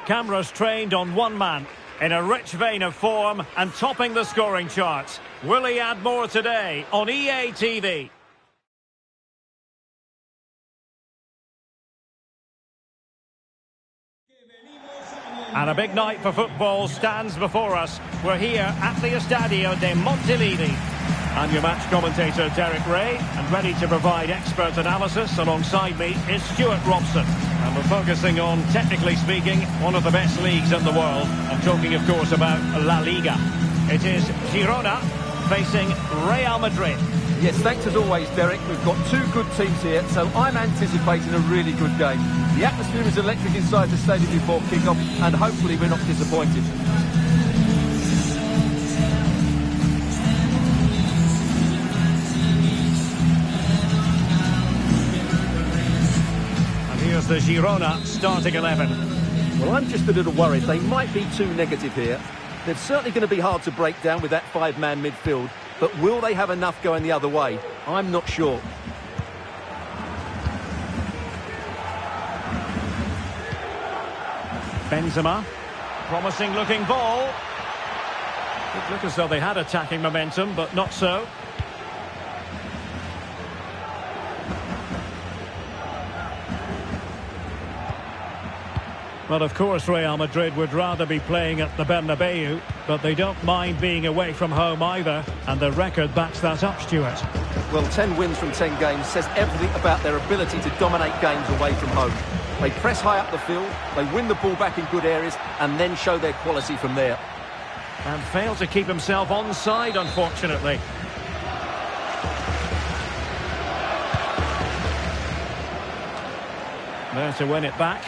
Cameras trained on one man, in a rich vein of form and topping the scoring charts. Will he add more today on EA TV? And a big night for football stands before us. We're here at the Estadio de Montilivi. I'm your match commentator, Derek Ray, and ready to provide expert analysis. Alongside me is Stuart Robson. And we're focusing on, technically speaking, one of the best leagues in the world. I'm talking, of course, about La Liga. It is Girona facing Real Madrid. Yes, thanks as always, Derek. We've got two good teams here, so I'm anticipating a really good game. The atmosphere is electric inside the stadium before kick-off, and hopefully we're not disappointed. Here's the Girona starting 11. Well, I'm just a little worried. They might be too negative here. They're certainly going to be hard to break down with that five-man midfield, but will they have enough going the other way? I'm not sure. Benzema, promising looking ball. It looked as though they had attacking momentum, but not so. Well, of course, Real Madrid would rather be playing at the Bernabeu, but they don't mind being away from home either, and the record backs that up, Stuart. Well, 10 wins from 10 games says everything about their ability to dominate games away from home. They press high up the field, they win the ball back in good areas, and then show their quality from there. And failed to keep himself onside, unfortunately. There to win it back.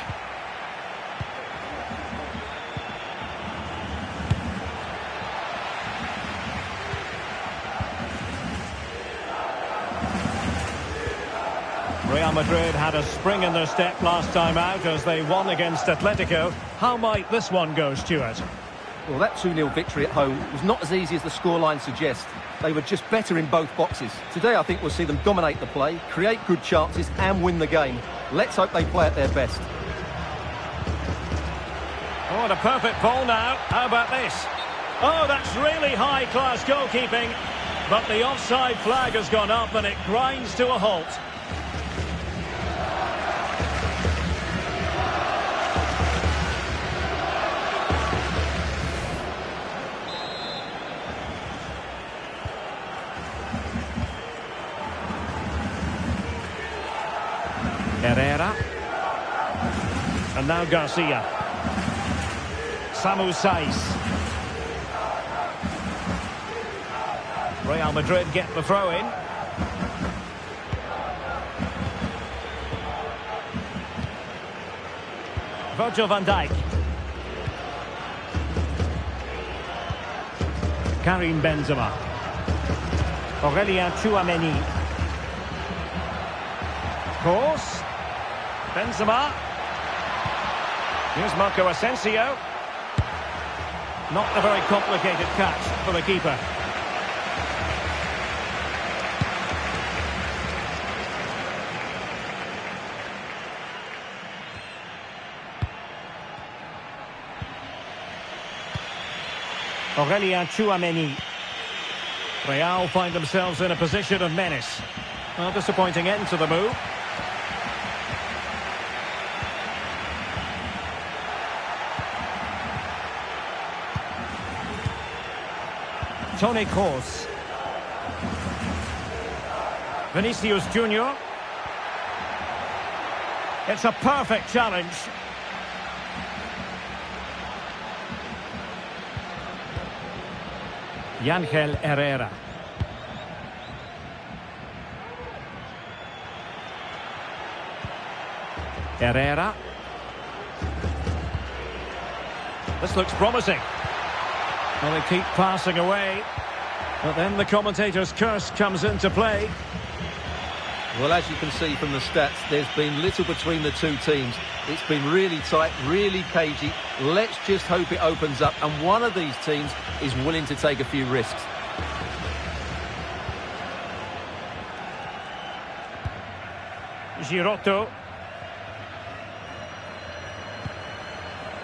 Real Madrid had a spring in their step last time out as they won against Atletico. How might this one go, Stuart? Well, that 2-0 victory at home was not as easy as the scoreline suggests. They were just better in both boxes. Today, I think we'll see them dominate the play, create good chances and win the game. Let's hope they play at their best. Oh, and a perfect ball now. How about this? Oh, that's really high-class goalkeeping. But the offside flag has gone up and it grinds to a halt. Herrera. And now Garcia. Samu Saiz. Real Madrid get the throw in. Virgil van Dijk. Karim Benzema. Aurelien Tchouameni. Cross. Benzema. Here's Marco Asensio. Not a very complicated catch for the keeper. Aurelien Tchouameni. Real find themselves in a position of menace. Well, disappointing end to the move. Toni Kroos. Vinicius Junior. It's a perfect challenge. Ángel Herrera. Herrera. This looks promising. Well, they keep passing away. But then the commentator's curse comes into play. Well, as you can see from the stats, there's been little between the two teams. It's been really tight, really cagey. Let's just hope it opens up and one of these teams is willing to take a few risks. Girotto.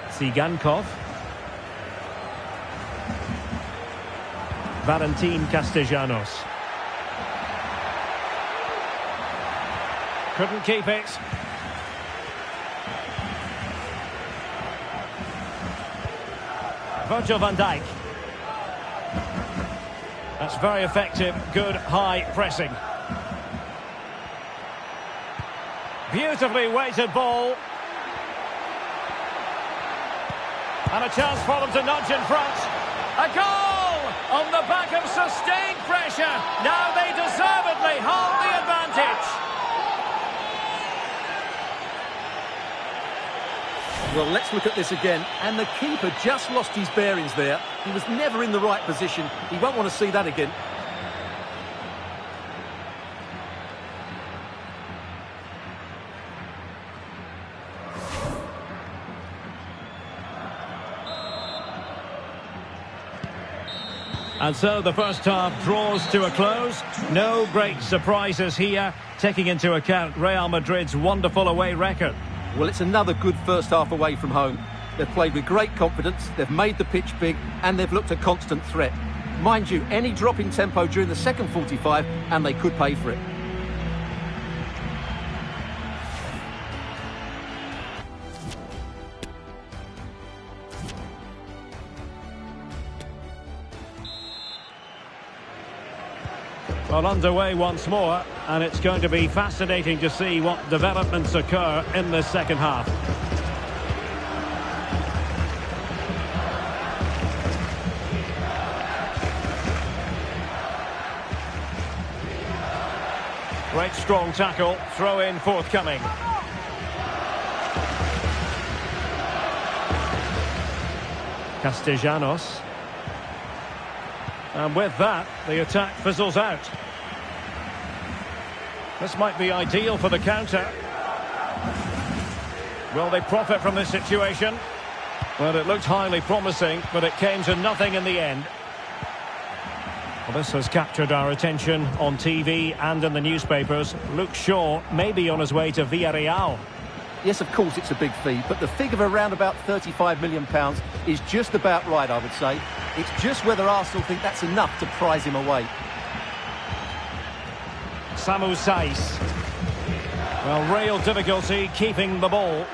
Tsigankov. Valentin Castellanos. Couldn't keep it. Virgil van Dijk. That's very effective, good high pressing. Beautifully weighted ball. And a chance for them to nudge in front. A goal on the back of sustained pressure. Now they deservedly hold the advantage. Well, let's look at this again. And the keeper just lost his bearings there. He was never in the right position. He won't want to see that again. And so the first half draws to a close. No great surprises here, taking into account Real Madrid's wonderful away record. Well, it's another good first half away from home. They've played with great confidence, they've made the pitch big, and they've looked a constant threat. Mind you, any drop in tempo during the second 45, and they could pay for it. Well, underway once more, and it's going to be fascinating to see what developments occur in the second half. Great strong tackle, throw in forthcoming. Castellanos. And with that, the attack fizzles out. This might be ideal for the counter. Will they profit from this situation? Well, it looked highly promising, but it came to nothing in the end. Well, this has captured our attention on TV and in the newspapers. Luke Shaw may be on his way to Villarreal. Yes, of course, it's a big fee, but the figure of around about £35 million is just about right, I would say. It's just whether Arsenal think that's enough to prize him away. Samu Saiz. Well, real difficulty keeping the ball.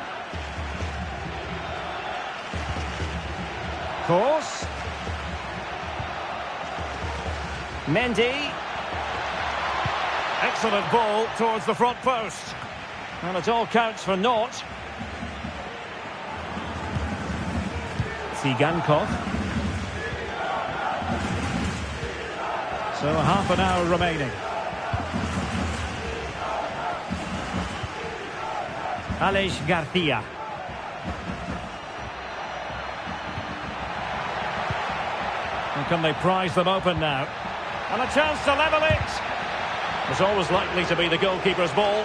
Course. Mendy. Excellent ball towards the front post. And it all counts for naught. Tsigankov. So half an hour remaining. Alex Garcia. And can they prize them open now? And a chance to level it. It's always likely to be the goalkeeper's ball.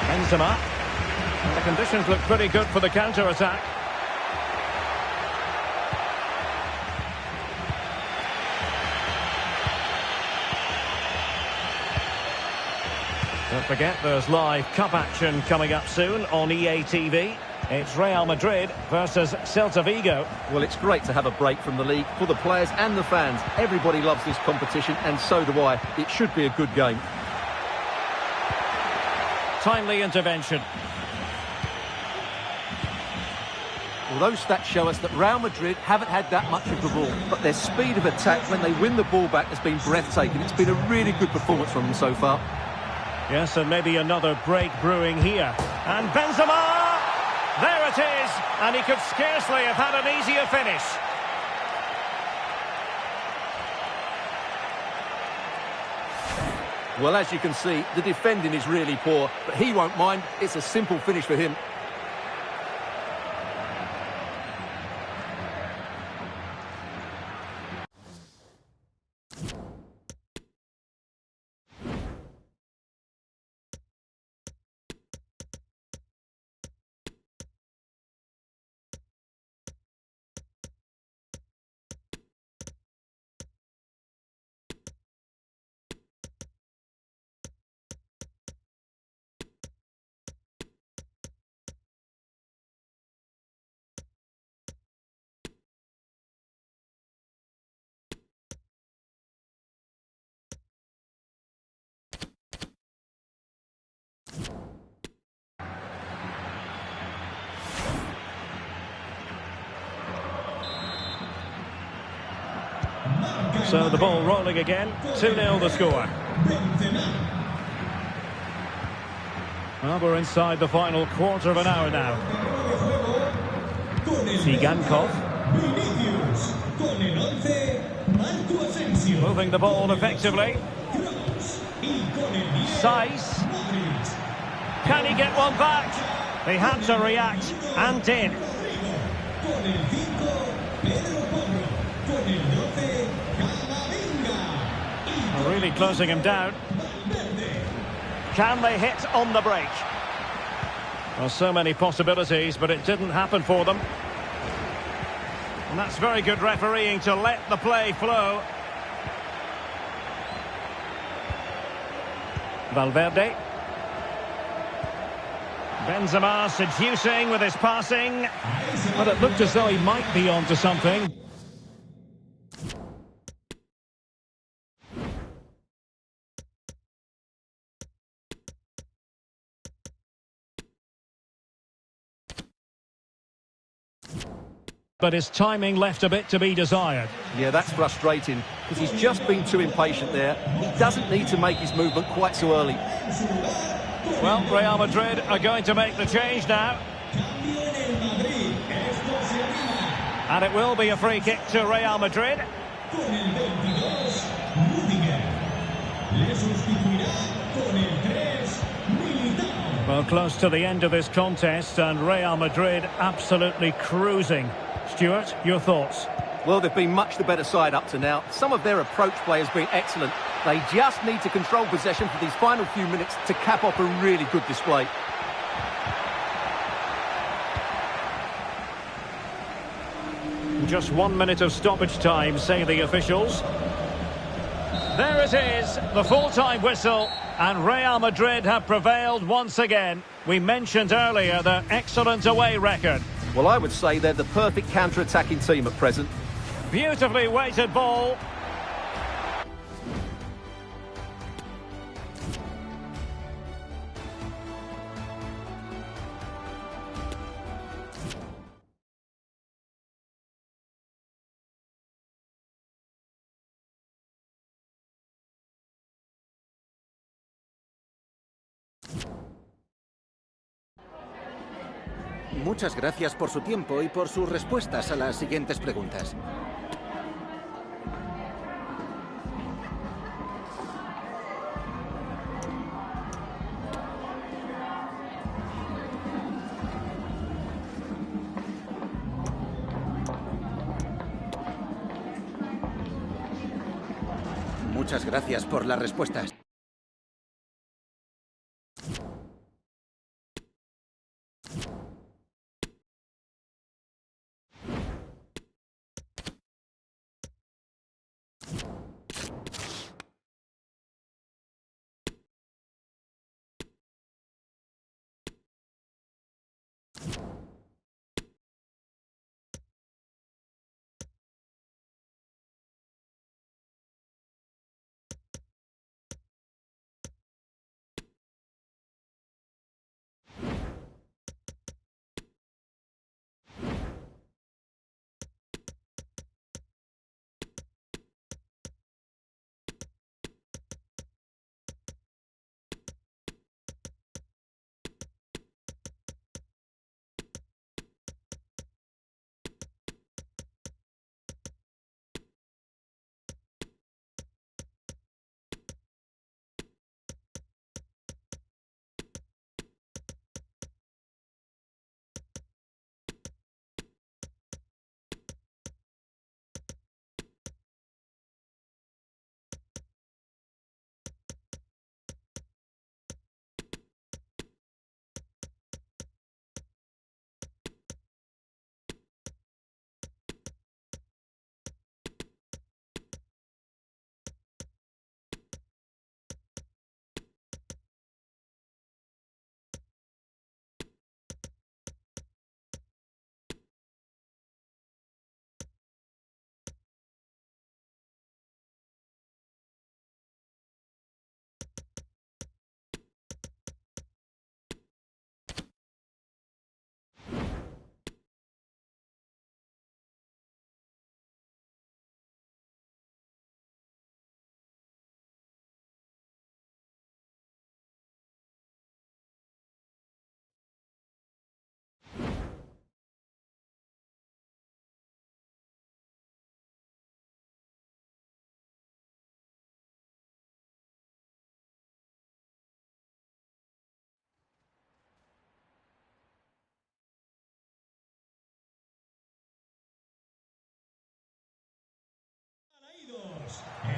Benzema. And the conditions look pretty good for the counter-attack. Don't forget, there's live cup action coming up soon on EA TV. It's Real Madrid versus Celta Vigo. Well, it's great to have a break from the league for the players and the fans. Everybody loves this competition, and so do I. It should be a good game. Timely intervention. Well, those stats show us that Real Madrid haven't had that much of the ball, but their speed of attack when they win the ball back has been breathtaking. It's been a really good performance from them so far. Yes, and maybe another break brewing here. And Benzema! There it is! And he could scarcely have had an easier finish. Well, as you can see, the defending is really poor, but he won't mind. It's a simple finish for him. So the ball rolling again. 2-0 the score. Well, we're inside the final quarter of an hour now. Tsigankov. Moving the ball effectively. Saiz. Can he get one back? They had to react and did. Really closing him down. Can they hit on the break? Well, so many possibilities, but it didn't happen for them. And that's very good refereeing to let the play flow. Valverde. Benzema seducing with his passing. But it looked as though he might be onto something. But his timing left a bit to be desired. Yeah, that's frustrating, because he's just been too impatient there. He doesn't need to make his movement quite so early. Well, Real Madrid are going to make the change now. And it will be a free kick to Real Madrid. Well, close to the end of this contest, and Real Madrid absolutely cruising. Stuart, your thoughts? Well, they've been much the better side up to now. Some of their approach play has been excellent. They just need to control possession for these final few minutes to cap off a really good display. Just 1 minute of stoppage time, say the officials. There it is, the full-time whistle, and Real Madrid have prevailed once again. We mentioned earlier their excellent away record. Well, I would say they're the perfect counter-attacking team at present. Beautifully weighted ball. Muchas gracias por su tiempo y por sus respuestas a las siguientes preguntas. Muchas gracias por las respuestas.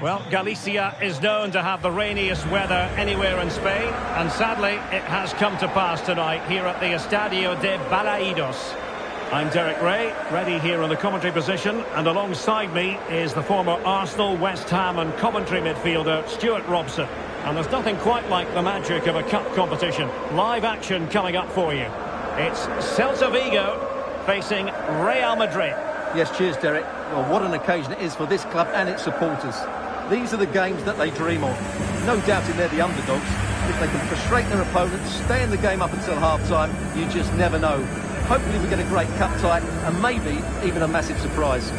Well, Galicia is known to have the rainiest weather anywhere in Spain, and sadly, it has come to pass tonight here at the Estadio de Balaidos. I'm Derek Ray, ready here in the commentary position, and alongside me is the former Arsenal, West Ham and Coventry midfielder, Stuart Robson. And there's nothing quite like the magic of a cup competition. Live action coming up for you. It's Celta Vigo facing Real Madrid. Yes, cheers, Derek. Well, what an occasion it is for this club and its supporters. These are the games that they dream of. No doubting they're the underdogs. If they can frustrate their opponents, stay in the game up until half-time, you just never know. Hopefully we get a great cup tie and maybe even a massive surprise.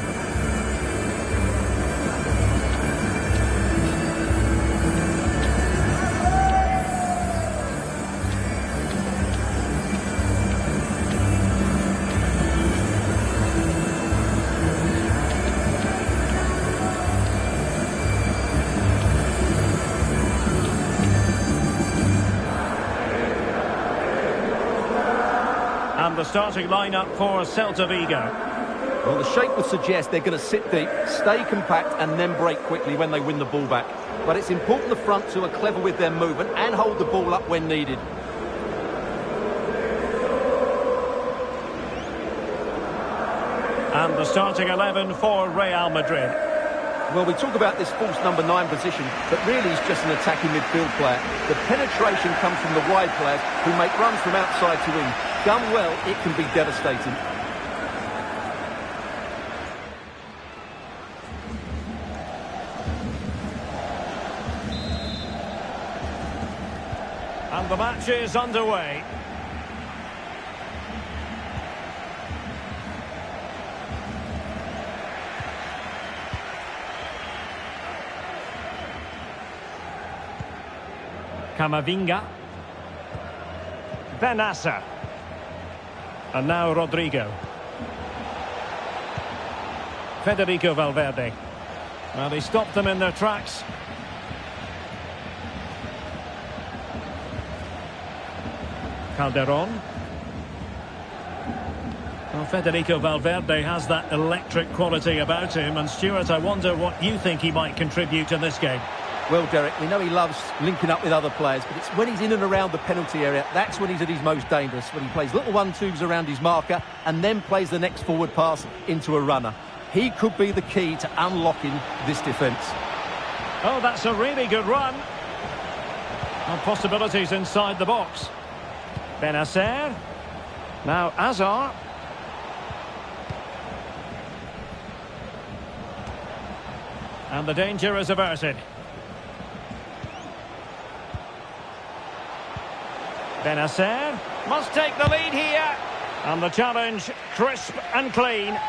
And the starting lineup for Celta Vigo. Well, the shape would suggest they're going to sit deep, stay compact and then break quickly when they win the ball back. But it's important the front two are clever with their movement and hold the ball up when needed. And the starting 11 for Real Madrid. Well, we talk about this false number 9 position, but really he's just an attacking midfield player. The penetration comes from the wide players who make runs from outside to in. Done well, it can be devastating. And the match is underway. Camavinga. Benassa. And now Rodrigo. Federico Valverde. Well, he stopped them in their tracks. Calderon. Well, Federico Valverde has that electric quality about him. And Stuart, I wonder what you think he might contribute in this game. Well, Derek, we know he loves linking up with other players, but it's when he's in and around the penalty area, that's when he's at his most dangerous, when he plays little 1-2s around his marker and then plays the next forward pass into a runner. He could be the key to unlocking this defence. Oh, that's a really good run. And possibilities inside the box. Benasser. Now Azar. And the danger is averted. Benasser must take the lead here. And the challenge crisp and clean.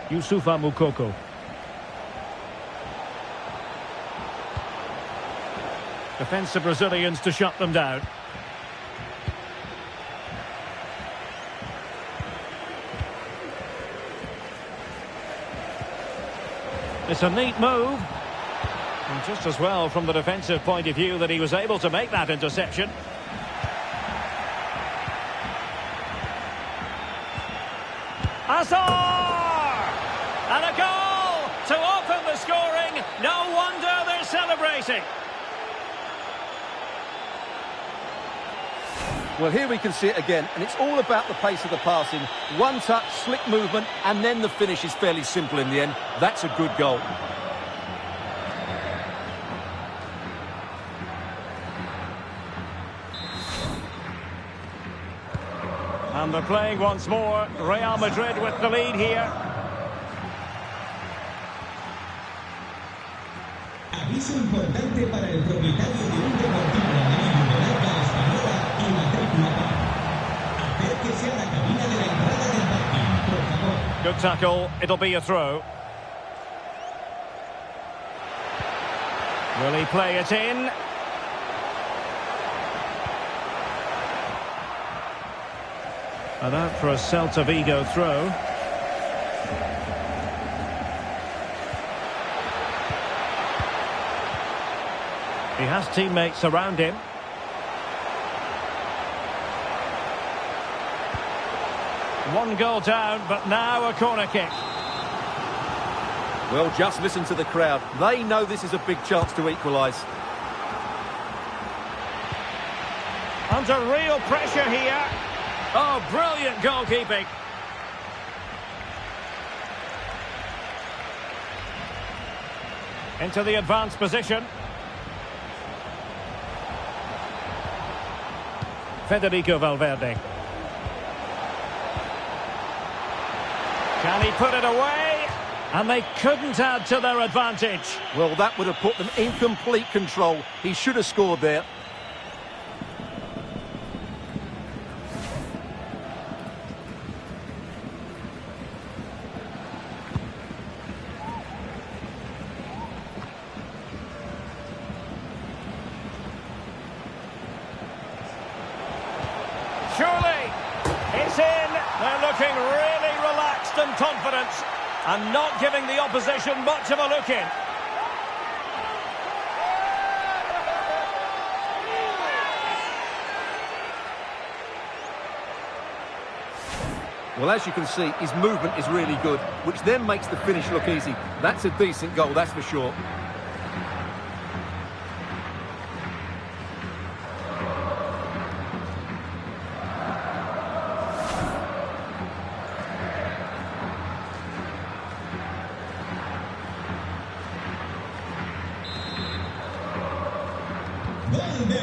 Youssoufa Moukoko. Defensive Brazilians to shut them down. It's a neat move. And just as well from the defensive point of view that he was able to make that interception. Azar! And a goal to open the scoring. No wonder they're celebrating. Well, here we can see it again, and it's all about the pace of the passing. One touch, slick movement, and then the finish is fairly simple in the end. That's a good goal. And they're playing once more. Real Madrid with the lead here. Aviso importante para el propietario de un deportivo amarillo de marca española y matrícula PAR. Acérquese a la cabina de la entrada del parking, por favor. Good tackle. It'll be a throw. Will he play it in? And out for a Celta Vigo throw. He has teammates around him. One goal down, but now a corner kick. Well, just listen to the crowd. They know this is a big chance to equalise. Under real pressure here. Oh, brilliant goalkeeping. Into the advanced position. Federico Valverde. Can he put it away? And they couldn't add to their advantage. Well, that would have put them in complete control. He should have scored there. Surely, it's in. They're looking really relaxed and confident and not giving the opposition much of a look in. Well, as you can see, his movement is really good, which then makes the finish look easy. That's a decent goal, that's for sure.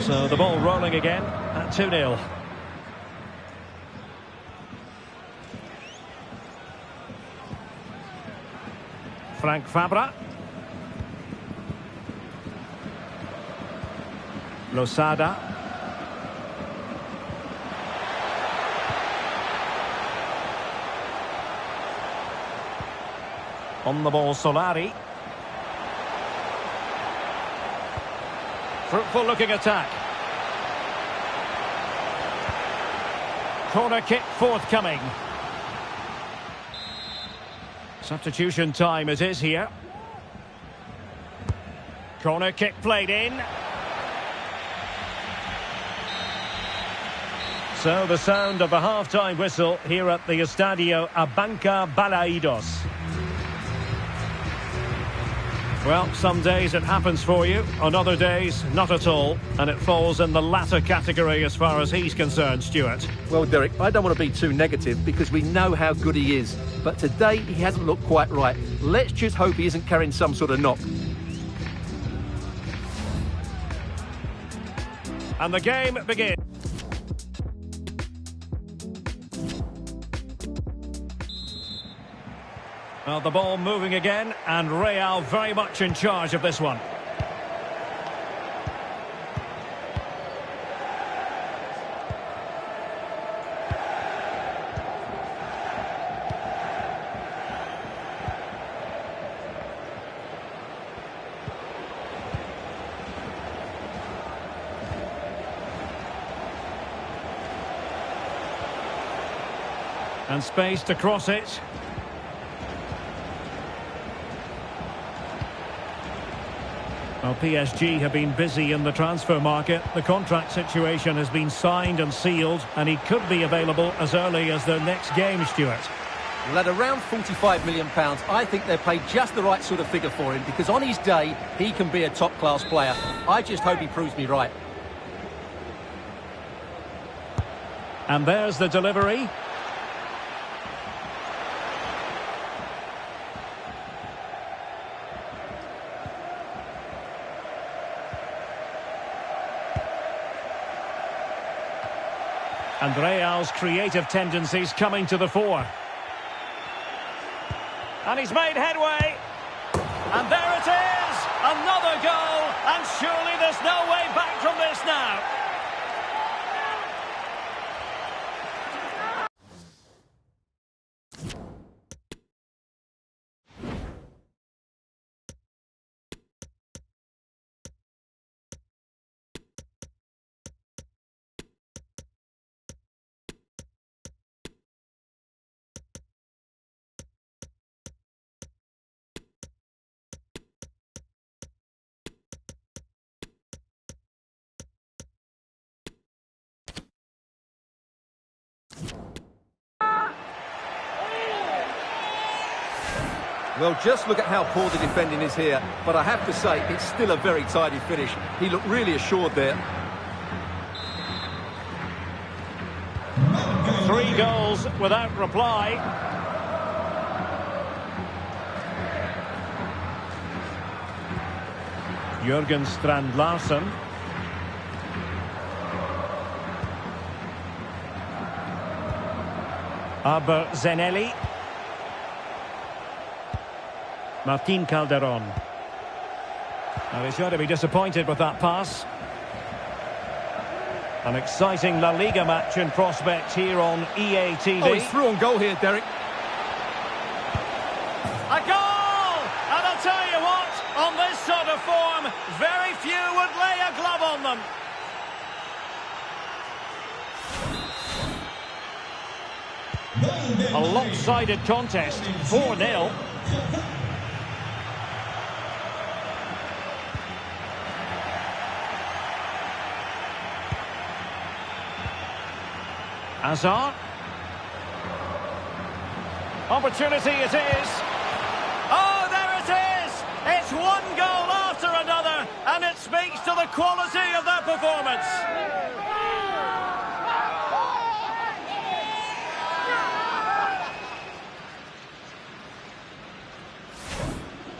So the ball rolling again at 2-0. Frank Fabra. Losada. On the ball, Solari. Fruitful looking attack. Corner kick forthcoming. Substitution time it is here. Corner kick played in. So the sound of the half-time whistle here at the Estadio Abanca Balaidos. Well, some days it happens for you, on other days not at all, and it falls in the latter category as far as he's concerned, Stuart. Well, Derek, I don't want to be too negative because we know how good he is, but today he hasn't looked quite right. Let's just hope he isn't carrying some sort of knock. And the game begins. Well, the ball moving again, and Real very much in charge of this one. And space to cross it. Well, PSG have been busy in the transfer market. The contract situation has been signed and sealed, and he could be available as early as the next game, Stuart. Well, at around £45 million, I think they paid just the right sort of figure for him, because on his day, he can be a top-class player. I just hope he proves me right. And there's the delivery. And Real's creative tendencies coming to the fore. And he's made headway. And there it is! Another goal! And surely there's no way back from this now. Well, just look at how poor the defending is here. But I have to say, it's still a very tidy finish. He looked really assured there. 3 goals without reply. Jürgen Strand Larsen. Aber Zenelli. Martin Calderon. Now he's going to be disappointed with that pass. An exciting La Liga match in prospect here on EA TV. Oh, he's through on goal here, Derek. A goal! And I'll tell you what, on this sort of form, very few would lay a glove on them. A lopsided contest, 4-0. Hazard. Opportunity it is. Oh, there it is! It's one goal after another, and it speaks to the quality of that performance.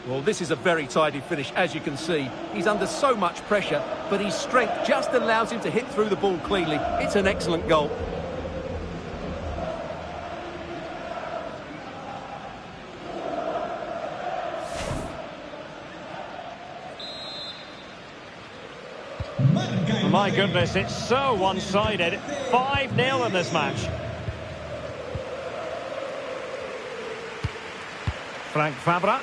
Well, this is a very tidy finish, as you can see. He's under so much pressure, but his strength just allows him to hit through the ball cleanly. It's an excellent goal. My goodness, it's so one-sided. 5-0 in this match. Frank Fabra.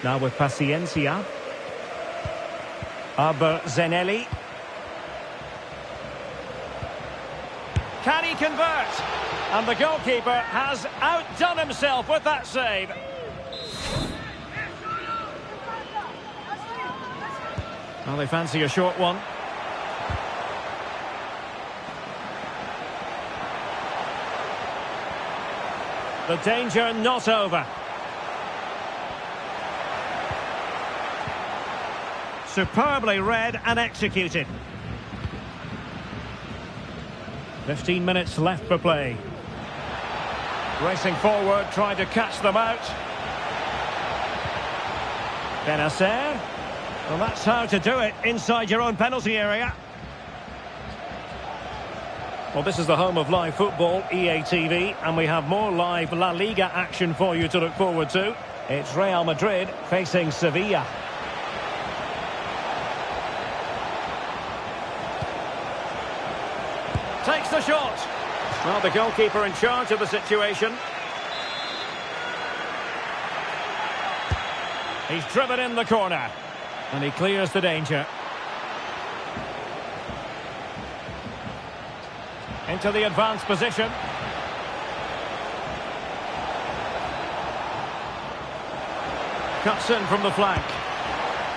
Now with Paciencia. Zanelli. Can he convert? And the goalkeeper has outdone himself with that save. Well, they fancy a short one. The danger not over. Superbly read and executed. 15 minutes left for play. Racing forward, trying to catch them out. Benacer. Well, that's how to do it inside your own penalty area. Well, this is the home of live football, EA TV, and we have more live La Liga action for you to look forward to. It's Real Madrid facing Sevilla. Takes the shot. Well, the goalkeeper in charge of the situation. He's driven in the corner. And he clears the danger. Into the advanced position. Cuts in from the flank.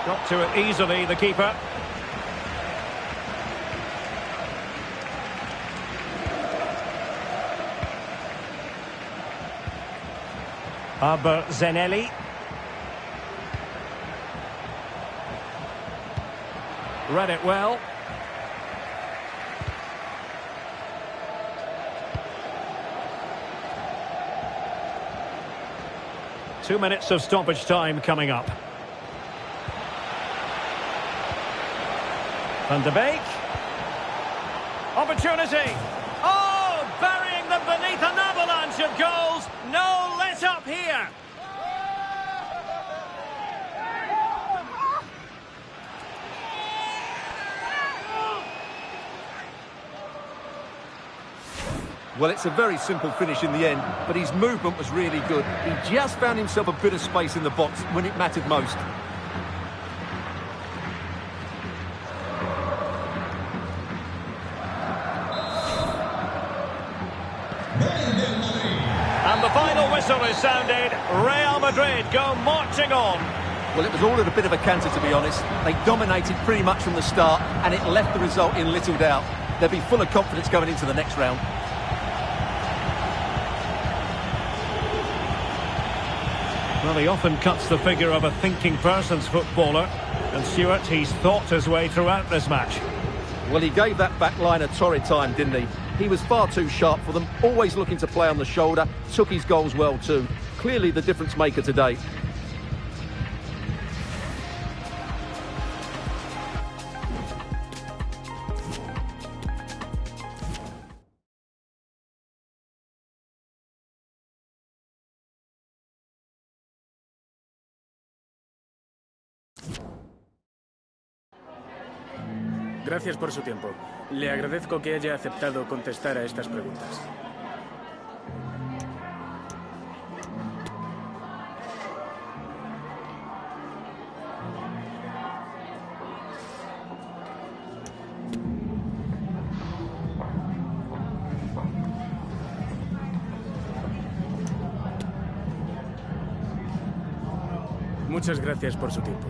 Got to it easily, the keeper. Zanelli. Read it well. Two minutes of stoppage time coming up. Van de Beek. Opportunity. Oh, burying them beneath an avalanche of goals. No let up here. Well, it's a very simple finish in the end, but his movement was really good. He just found himself a bit of space in the box when it mattered most. And the final whistle is sounded. Real Madrid go marching on. Well, it was all at a bit of a canter, to be honest. They dominated pretty much from the start, and it left the result in little doubt. They'll be full of confidence going into the next round. Well, he often cuts the figure of a thinking person's footballer. And Stuart, he's thought his way throughout this match. Well, he gave that back line a torrid time, didn't he? He was far too sharp for them, always looking to play on the shoulder, took his goals well too. Clearly the difference maker today. Gracias por su tiempo. Le agradezco que haya aceptado contestar a estas preguntas. Muchas gracias por su tiempo.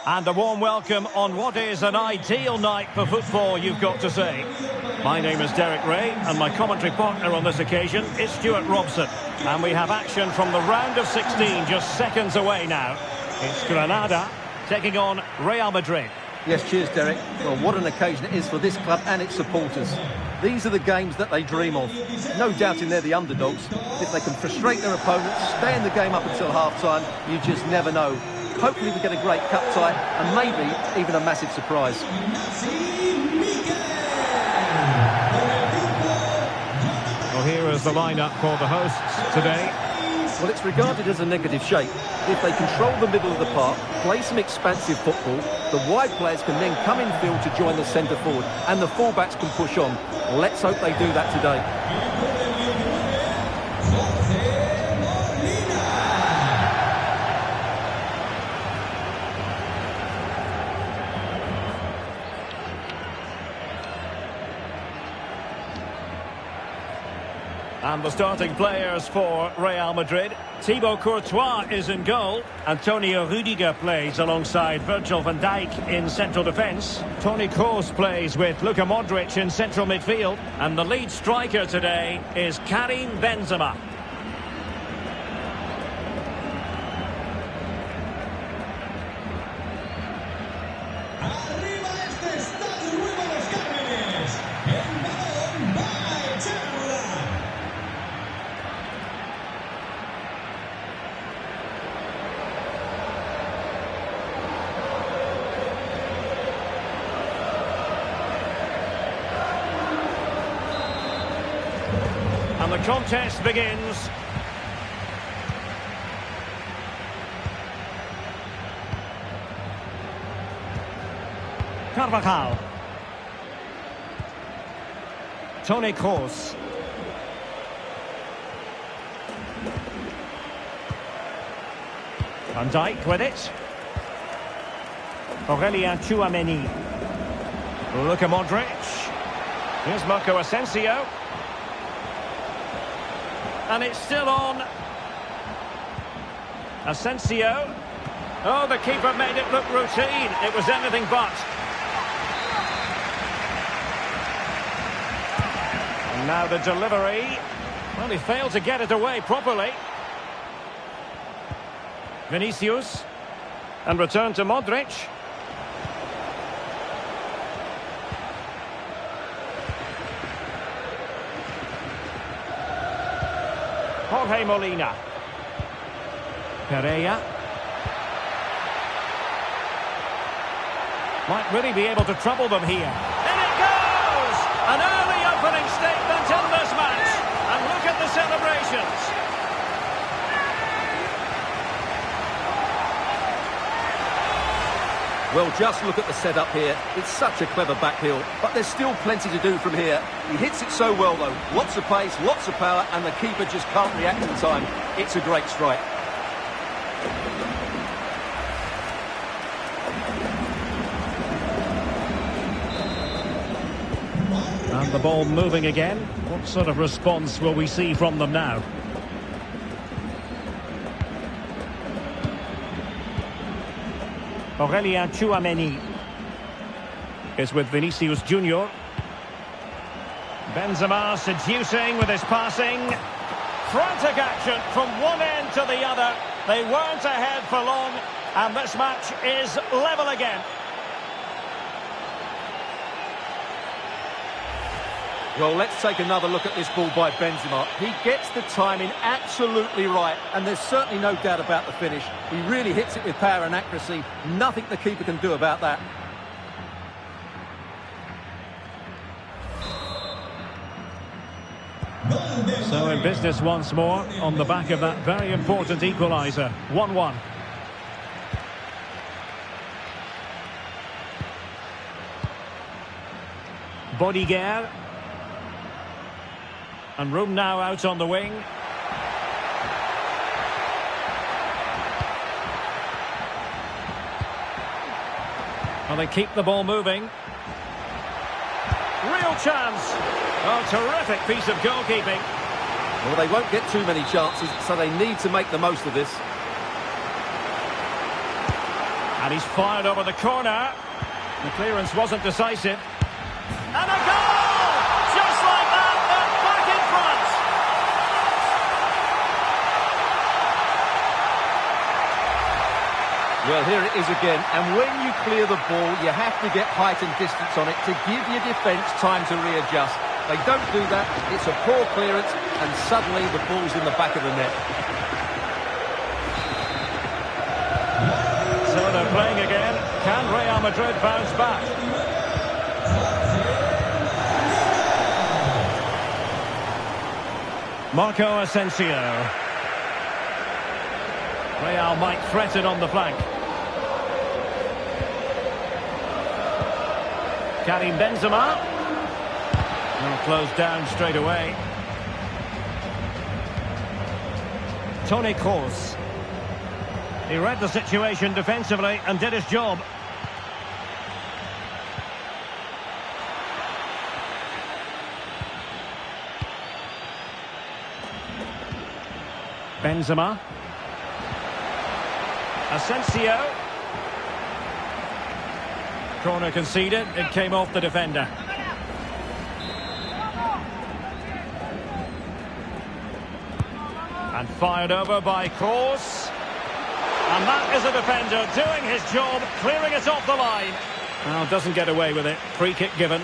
And a warm welcome on what is an ideal night for football, you've got to say. My name is Derek Ray, and my commentary partner on this occasion is Stuart Robson. And we have action from the round of 16, just seconds away now. It's Granada taking on Real Madrid. Yes, cheers, Derek. Well, what an occasion it is for this club and its supporters. These are the games that they dream of. No doubting they're the underdogs. If they can frustrate their opponents, stay in the game up until half-time, you just never know. Hopefully we get a great cup tie and maybe even a massive surprise. Well, here is the lineup for the hosts today. Well, it's regarded as a negative shape. If they control the middle of the park, play some expansive football, the wide players can then come in field to join the centre forward and the fullbacks can push on. Let's hope they do that today. And the starting players for Real Madrid. Thibaut Courtois is in goal. Antonio Rudiger plays alongside Virgil van Dijk in central defence. Toni Kroos plays with Luka Modric in central midfield. And the lead striker today is Karim Benzema. And the contest begins. Carvajal. Toni Kroos. Van Dijk with it. Aurelien Tchouameni. Luka Modric. Here's Marco Asensio. And it's still on. Asensio. Oh, the keeper made it look routine. It was anything but. And now the delivery. Well, he failed to get it away properly. Vinicius. And return to Modric. Jorge Molina. Pereira. Might really be able to trouble them here. In it goes! An early opening statement in this match. And look at the celebrations. Well, just look at the setup here. It's such a clever backheel, but there's still plenty to do from here. He hits it so well, though. Lots of pace, lots of power, and the keeper just can't react in time. It's a great strike. And the ball moving again. What sort of response will we see from them now? Aurelien Tchouameni is with Vinicius Junior. Benzema seducing with his passing. Frantic action from one end to the other. They weren't ahead for long, and this match is level again. Well, let's take another look at this ball by Benzema. He gets the timing absolutely right, and there's certainly no doubt about the finish. He really hits it with power and accuracy. Nothing the keeper can do about that. So in business once more on the back of that very important equaliser. 1-1. Bodiger. And room now out on the wing. Well, they keep the ball moving. Real chance. Oh, terrific piece of goalkeeping. Well, they won't get too many chances, so they need to make the most of this. And he's fired over the corner. The clearance wasn't decisive. And a goal! Just like that, they're back in front. Well, here it is again, and when you clear the ball, you have to get height and distance on it to give your defence time to readjust. They don't do that, it's a poor clearance, and suddenly the ball's in the back of the net. So they're playing again. Can Real Madrid bounce back? Marco Asensio. Real might threaten on the flank. Karim Benzema. Will close down straight away. Toni Kroos. He read the situation defensively and did his job. Benzema. Asensio. Corner conceded. It came off the defender. And fired over by Kroos. And that is a defender doing his job, clearing it off the line. Well, doesn't get away with it. Free kick given.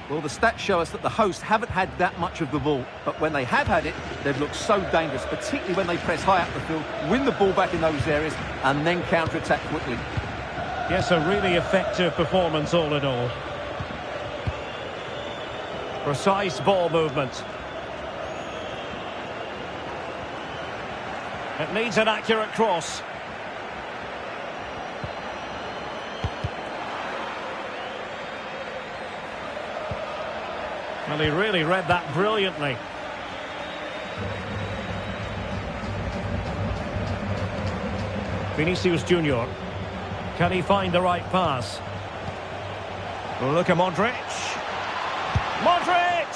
Well, the stats show us that the hosts haven't had that much of the ball, but when they have had it, they've looked so dangerous, particularly when they press high up the field, win the ball back in those areas, and then counter-attack quickly. Yes, a really effective performance all in all. Precise ball movement. It needs an accurate cross. Well, he really read that brilliantly. Vinicius Junior. Can he find the right pass? Look at Modric. Modric!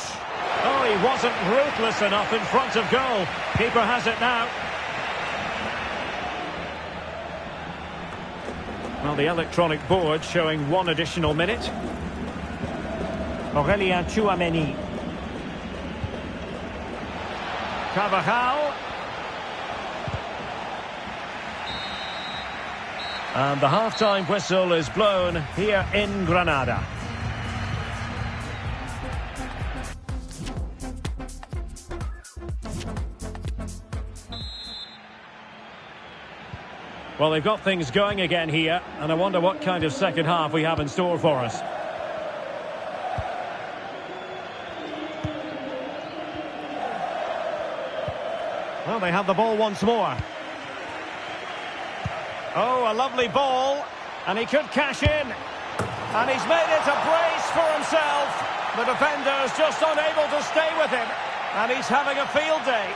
Oh, he wasn't ruthless enough in front of goal. Keeper has it now. Well, the electronic board showing one additional minute. Aurelien Tchouameni. Carvajal. And the half-time whistle is blown here in Granada. Well, they've got things going again here, and I wonder what kind of second half we have in store for us. Well, they have the ball once more. Oh, a lovely ball, and he could cash in. And he's made it a brace for himself. The defender's just unable to stay with him, and he's having a field day.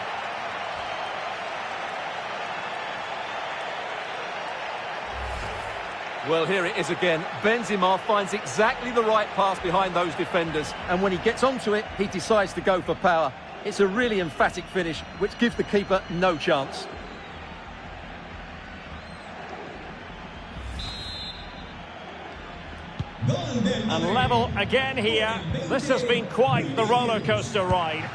Well, here it is again. Benzema finds exactly the right pass behind those defenders, and when he gets onto it, he decides to go for power. It's a really emphatic finish, which gives the keeper no chance. And level again here. This has been quite the roller coaster ride.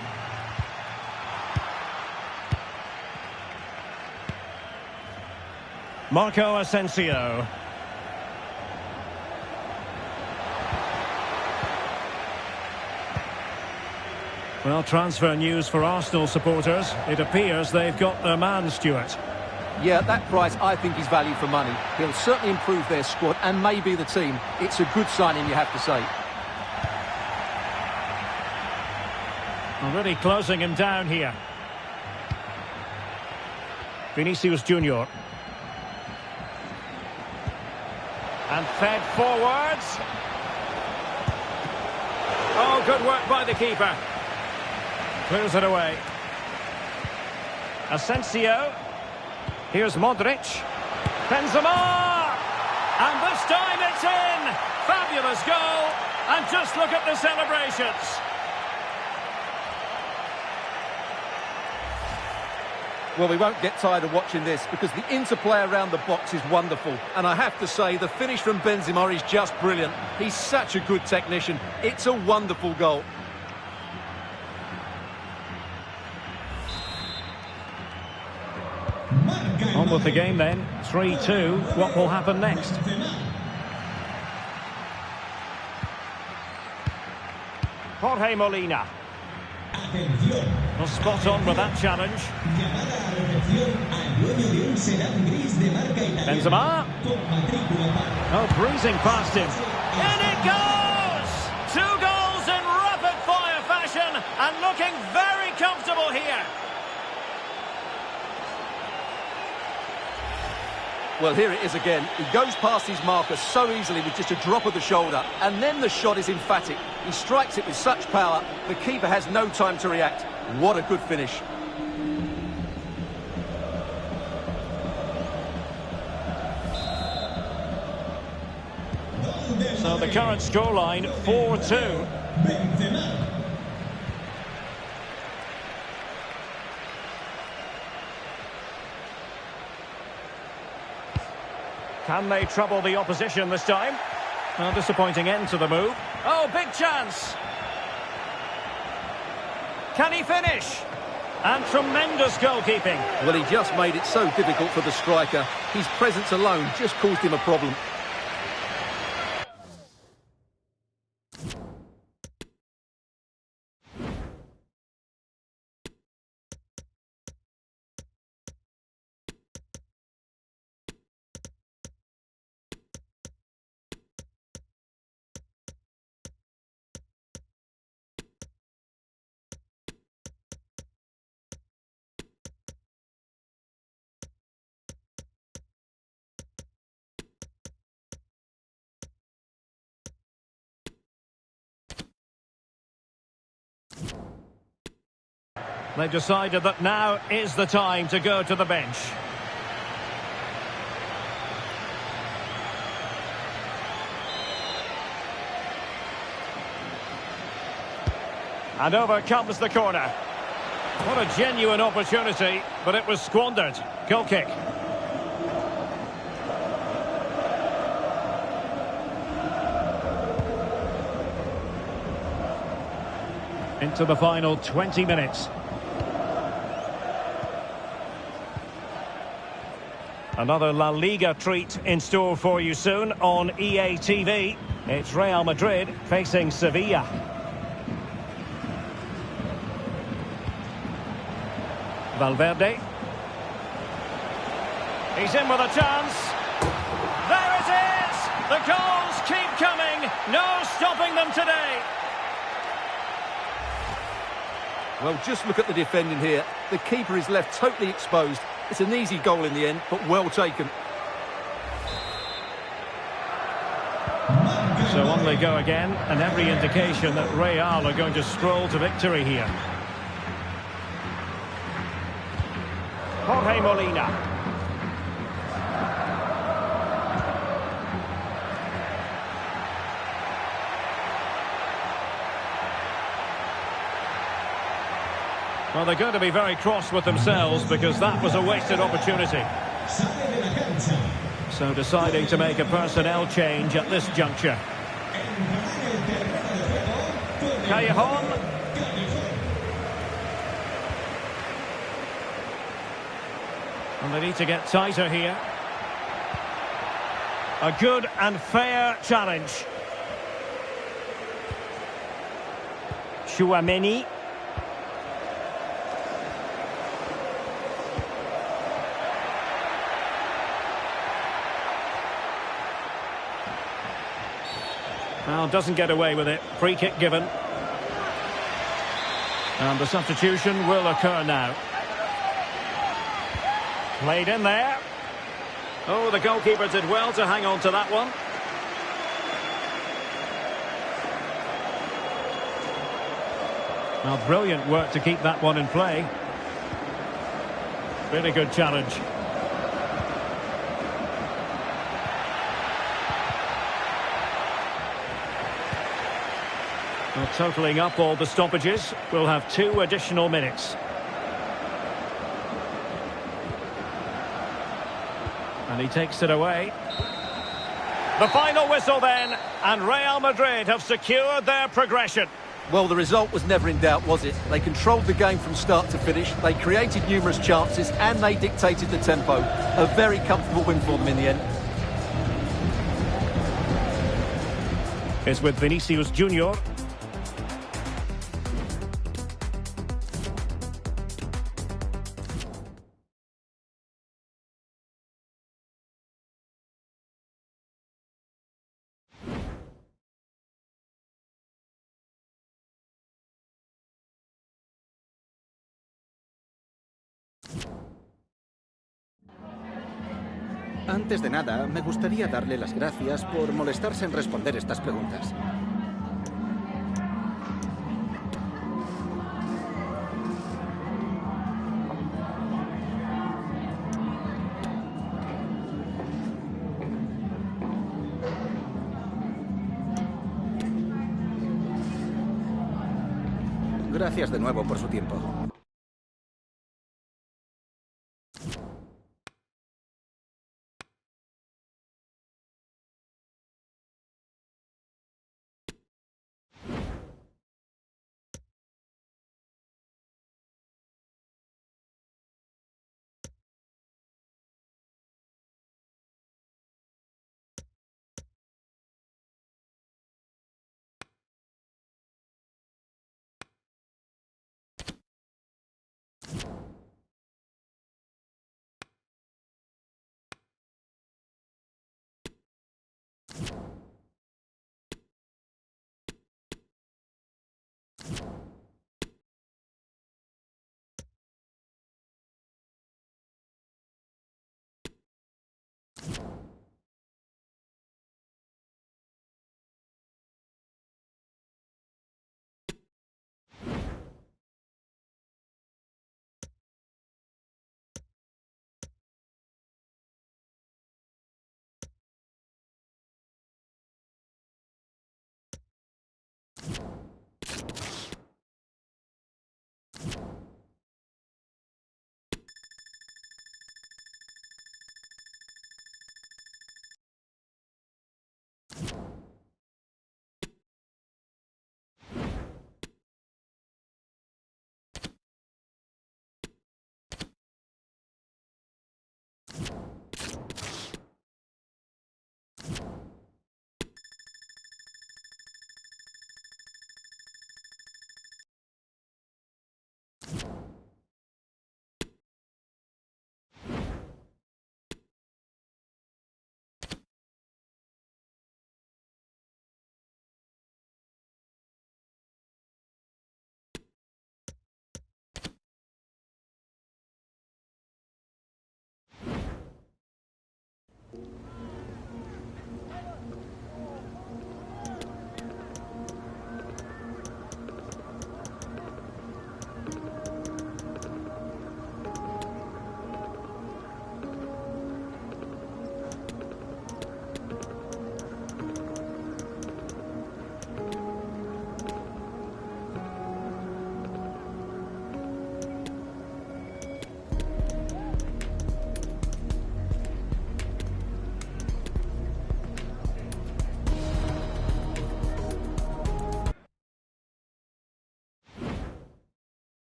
Marco Asensio. Well, transfer news for Arsenal supporters. It appears they've got their man, Stuart. Yeah, that price I think is value for money. He'll certainly improve their squad and maybe the team. It's a good signing, you have to say. Already closing him down here. Vinicius Junior. And fed forwards. Oh, good work by the keeper. Clears it away. Asensio. Here's Modric. Benzema! And this time it's in! Fabulous goal! And just look at the celebrations. Well, we won't get tired of watching this because the interplay around the box is wonderful. And I have to say, the finish from Benzema is just brilliant. He's such a good technician. It's a wonderful goal. On with the game then. 3-2. What will happen next? Jorge Molina. Well, spot on with that challenge. Benzema. Oh, breezing past him. And it goes! 2 goals in rapid-fire fashion and looking very comfortable here. Well, here it is again. He goes past his marker so easily with just a drop of the shoulder. And then the shot is emphatic. He strikes it with such power, the keeper has no time to react. What a good finish. So the current scoreline, 4-2. Can they trouble the opposition this time? A disappointing end to the move. Oh, big chance! Can he finish? And tremendous goalkeeping. Well, he just made it so difficult for the striker. His presence alone just caused him a problem. They've decided that now is the time to go to the bench. And over comes the corner. What a genuine opportunity, but it was squandered. Goal kick. Into the final 20 minutes. Another La Liga treat in store for you soon on EA TV. It's Real Madrid facing Sevilla. Valverde. He's in with a chance. There it is! The goals keep coming. No stopping them today. Well, just look at the defending here. The keeper is left totally exposed. It's an easy goal in the end, but well taken. So on they go again, and every indication that Real are going to stroll to victory here. Jorge Molina. Well, they're going to be very cross with themselves because that was a wasted opportunity. So deciding to make a personnel change at this juncture. Callejon. And they need to get tighter here. A good and fair challenge. Chouameni. Well, doesn't get away with it. Free kick given. And the substitution will occur now. Played in there. Oh, the goalkeeper did well to hang on to that one. Well, brilliant work to keep that one in play. Really good challenge. Well, totalling up all the stoppages, we'll have 2 additional minutes. And he takes it away. The final whistle then, and Real Madrid have secured their progression. Well, the result was never in doubt, was it? They controlled the game from start to finish, they created numerous chances, and they dictated the tempo. A very comfortable win for them in the end. Is with Vinicius Junior. Antes de nada, me gustaría darle las gracias por molestarse en responder estas preguntas. Gracias de nuevo por su tiempo.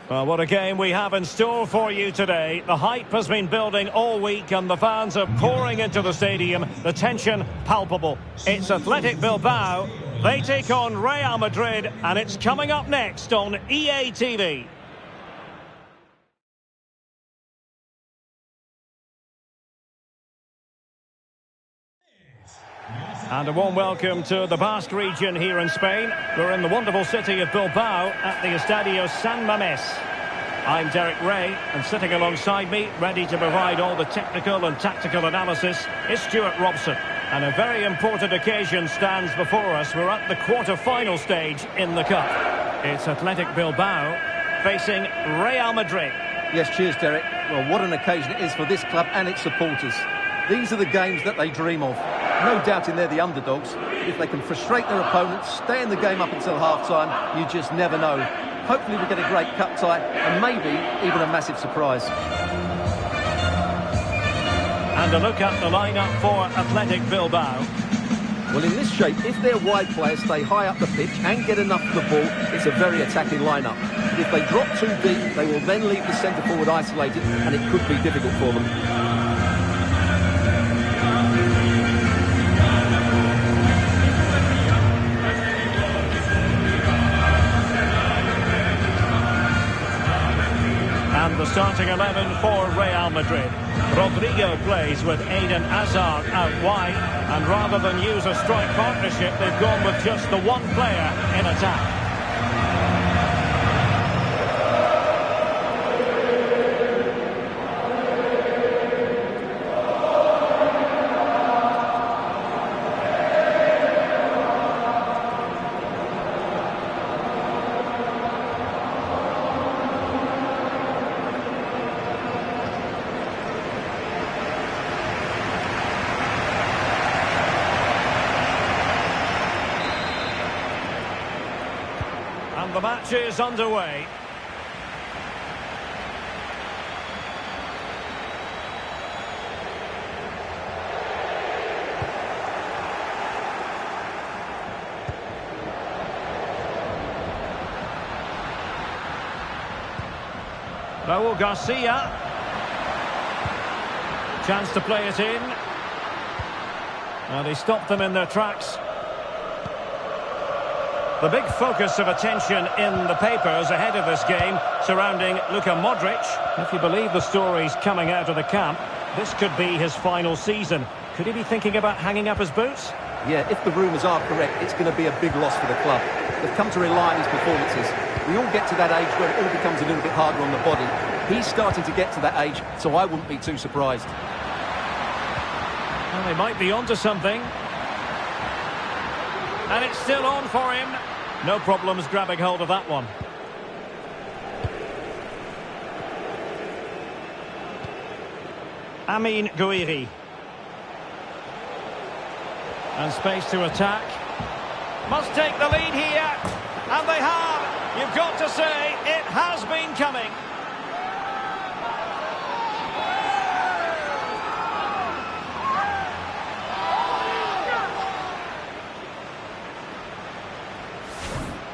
Well, what a game we have in store for you today. The hype has been building all week and the fans are pouring into the stadium. The tension palpable. It's Athletic Bilbao. They take on Real Madrid and it's coming up next on EA TV. And a warm welcome to the Basque region here in Spain. We're in the wonderful city of Bilbao at the Estadio San Mamés. I'm Derek Ray, and sitting alongside me, ready to provide all the technical and tactical analysis, is Stuart Robson. And a very important occasion stands before us. We're at the quarter-final stage in the Cup. It's Athletic Bilbao facing Real Madrid. Yes, cheers, Derek. Well, what an occasion it is for this club and its supporters. These are the games that they dream of. No doubting they're the underdogs. If they can frustrate their opponents, stay in the game up until half-time, you just never know. Hopefully we get a great cup tie and maybe even a massive surprise. And a look at the lineup for Athletic Bilbao. Well, in this shape, if their wide players stay high up the pitch and get enough of the ball, it's a very attacking lineup. But if they drop too deep, they will then leave the centre-forward isolated and it could be difficult for them. And the starting 11 for Real Madrid. Rodrigo plays with Eden Hazard out wide, and rather than use a strike partnership, they've gone with just the one player in attack. The match is underway. Raúl Garcia. Chance to play it in. And he stopped them in their tracks. The big focus of attention in the papers ahead of this game surrounding Luka Modric. If you believe the stories coming out of the camp, this could be his final season. Could he be thinking about hanging up his boots? Yeah, if the rumours are correct, it's going to be a big loss for the club. They've come to rely on his performances. We all get to that age where it all becomes a little bit harder on the body. He's starting to get to that age, so I wouldn't be too surprised. Well, they might be onto something. And it's still on for him. No problems grabbing hold of that one. Amin Gouiri. And space to attack. Must take the lead here. And they have. You've got to say, it has been coming.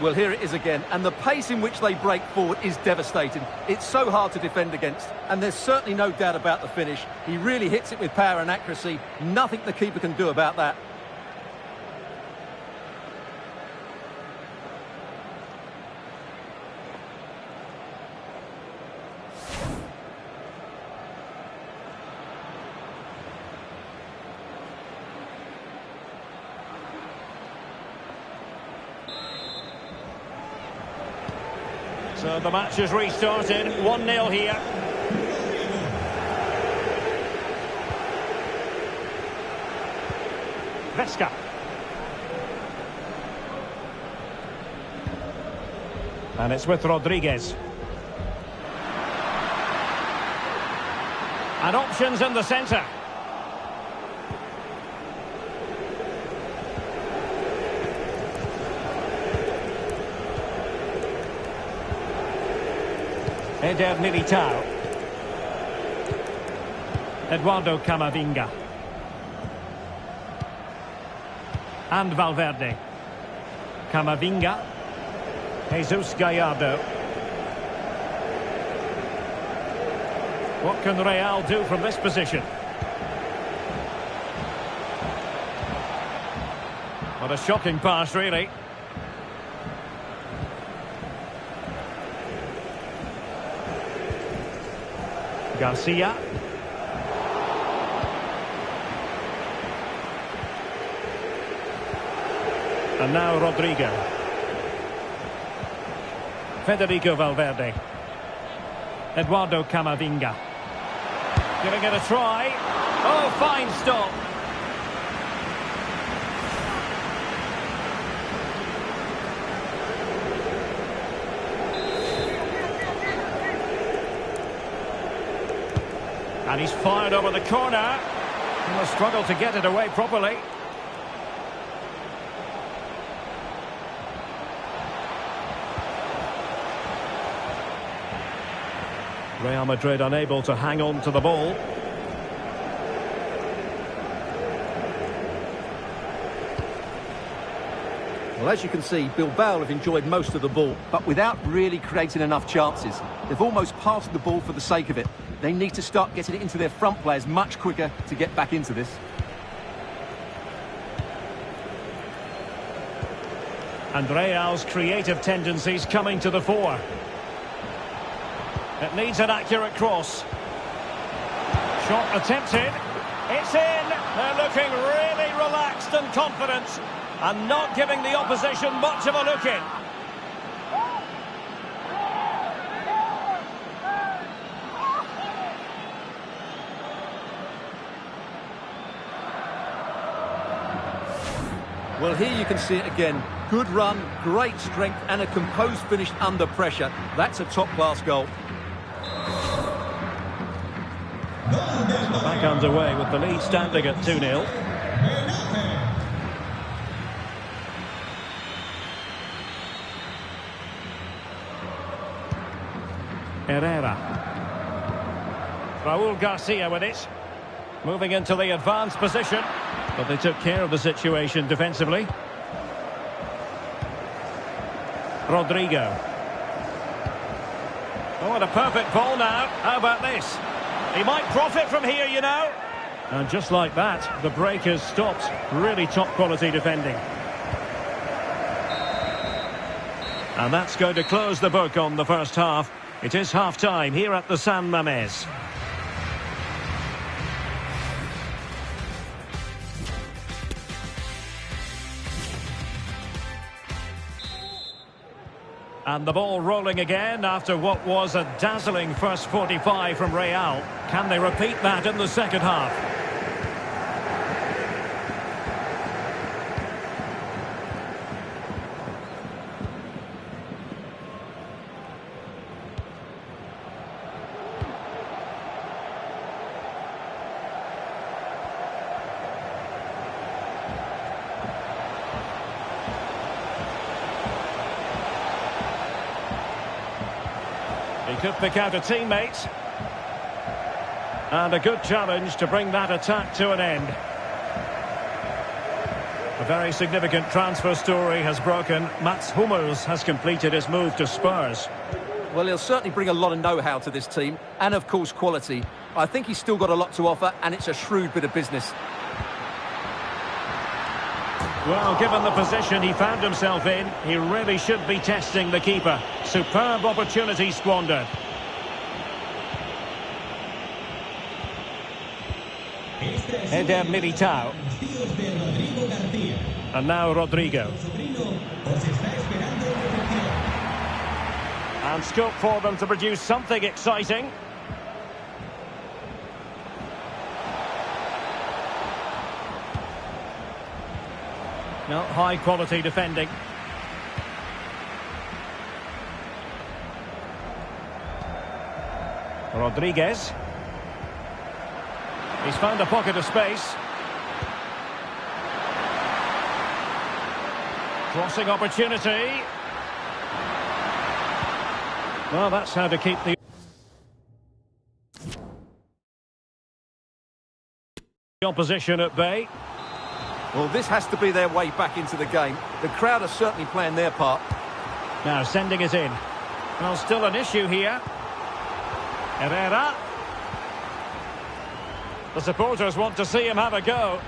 Well, here it is again, and the pace in which they break forward is devastating. It's so hard to defend against, and there's certainly no doubt about the finish. He really hits it with power and accuracy. Nothing the keeper can do about that. So the match has restarted, 1-0 here. Vesca. And it's with Rodriguez. And options in the centre. Eder Militao. Eduardo Camavinga. And Valverde. Camavinga. Jesus Gallardo. What can Real do from this position? What a shocking pass, really. Garcia. And now Rodrigo. Federico Valverde. Eduardo Camavinga. Giving it a try. Oh, fine stop. And he's fired over the corner. He must struggle to get it away properly. Real Madrid unable to hang on to the ball. Well, as you can see, Bilbao have enjoyed most of the ball, but without really creating enough chances. They've almost passed the ball for the sake of it. They need to start getting it into their front players much quicker to get back into this. And Real's creative tendencies coming to the fore. It needs an accurate cross. Shot attempted. It's in. They're looking really relaxed and confident and not giving the opposition much of a look in. Well, here you can see it again. Good run, great strength and a composed finish under pressure. That's a top-class goal. Back underway with the lead standing at 2-0. Herrera. Raúl Garcia with it. Moving into the advanced position. But they took care of the situation defensively. Rodrigo. Oh, and a perfect ball now. How about this? He might profit from here, you know. And just like that, the break has stopped. Really top-quality defending. And that's going to close the book on the first half. It is half-time here at the San Mamés. And the ball rolling again after what was a dazzling first 45 from Real. Can they repeat that in the second half? He could pick out a teammate. And a good challenge to bring that attack to an end. A very significant transfer story has broken. Mats Hummels has completed his move to Spurs. Well, he'll certainly bring a lot of know-how to this team, and of course quality. I think he's still got a lot to offer, and it's a shrewd bit of business. Well, given the position he found himself in, he really should be testing the keeper. Superb opportunity squandered. Eder Militao. And now Rodrigo. And scope for them to produce something exciting. No, high quality defending. Rodriguez. He's found a pocket of space. Crossing opportunity. Well, that's how to keep the opposition at bay. Well, this has to be their way back into the game. The crowd are certainly playing their part. Now sending it in. Well, still an issue here. Herrera. The supporters want to see him have a go.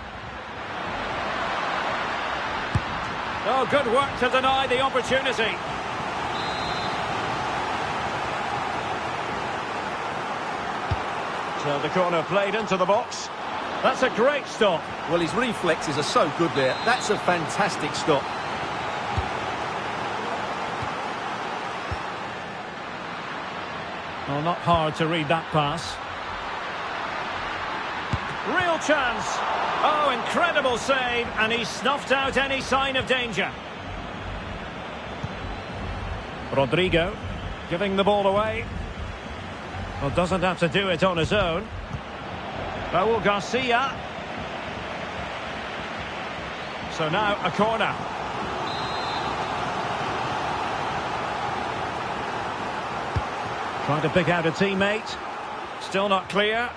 Oh, good work to deny the opportunity. So the corner played into the box. That's a great stop. Well, his reflexes are so good there. That's a fantastic stop. Well, not hard to read that pass. Real chance. Oh, incredible save, and he snuffed out any sign of danger. Rodrigo giving the ball away. Well, doesn't have to do it on his own. Raul Garcia. So now a corner. Trying to pick out a teammate. Still not clear.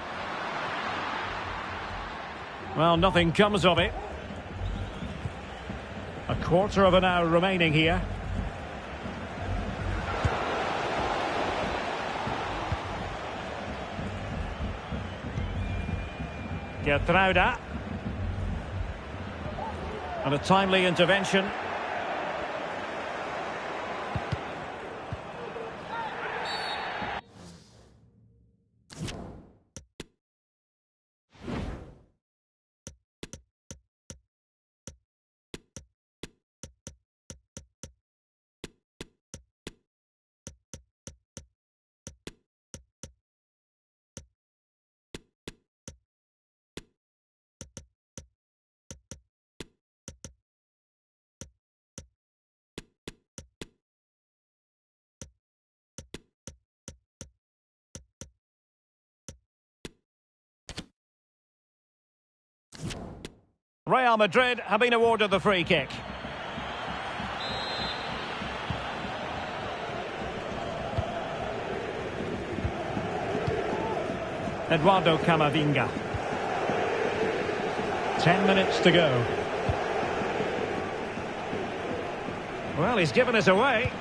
Well, nothing comes of it. A quarter of an hour remaining here. Gertruida. And a timely intervention. Real Madrid have been awarded the free kick. Eduardo Camavinga. 10 minutes to go. Well, he's given us away.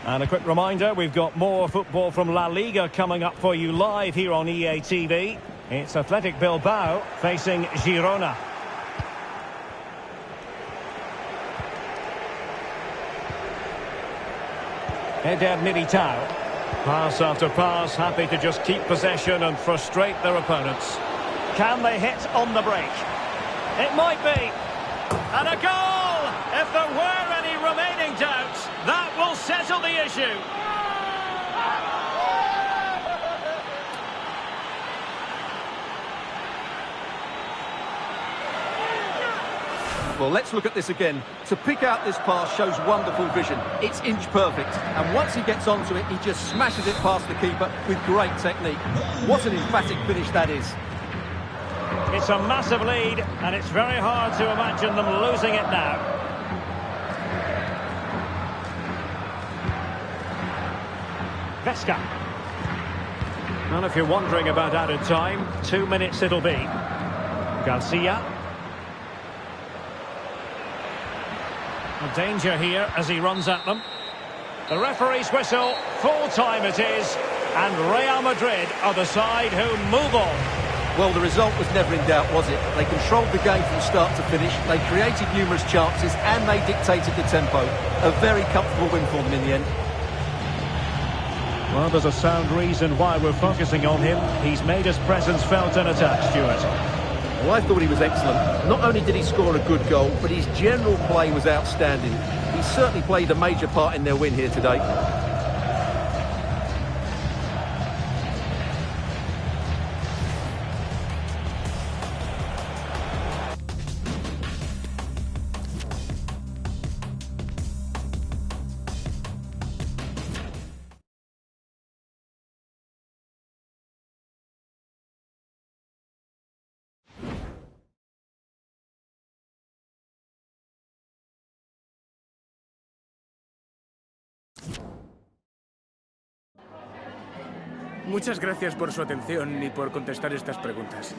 And a quick reminder, we've got more football from La Liga coming up for you live here on EA TV. It's Athletic Bilbao facing Girona. Eder Militao. Pass after pass, happy to just keep possession and frustrate their opponents. Can they hit on the break? It might be. And a goal! If there were any remaining doubts, that will settle the issue. Well, let's look at this again. To pick out this pass shows wonderful vision. It's inch perfect. And once he gets onto it, he just smashes it past the keeper with great technique. What an emphatic finish that is. It's a massive lead, and it's very hard to imagine them losing it now. Vesca. Well, if you're wondering about added time, 2 minutes it'll be. Garcia. A danger here as he runs at them. The referee's whistle, full time it is, and Real Madrid are the side who move on. Well, the result was never in doubt, was it? They controlled the game from start to finish, they created numerous chances, and they dictated the tempo. A very comfortable win for them in the end. Well, there's a sound reason why we're focusing on him. He's made his presence felt in attack, Stuart. Well, I thought he was excellent. Not only did he score a good goal, but his general play was outstanding. He certainly played a major part in their win here today. Muchas gracias por su atención y por contestar estas preguntas.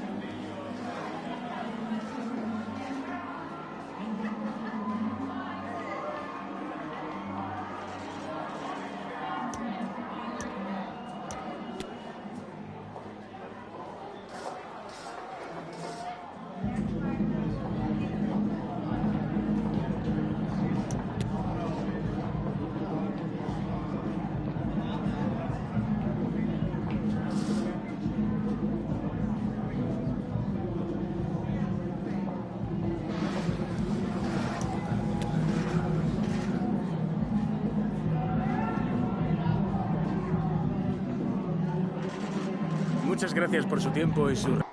Muchas gracias por su tiempo y su...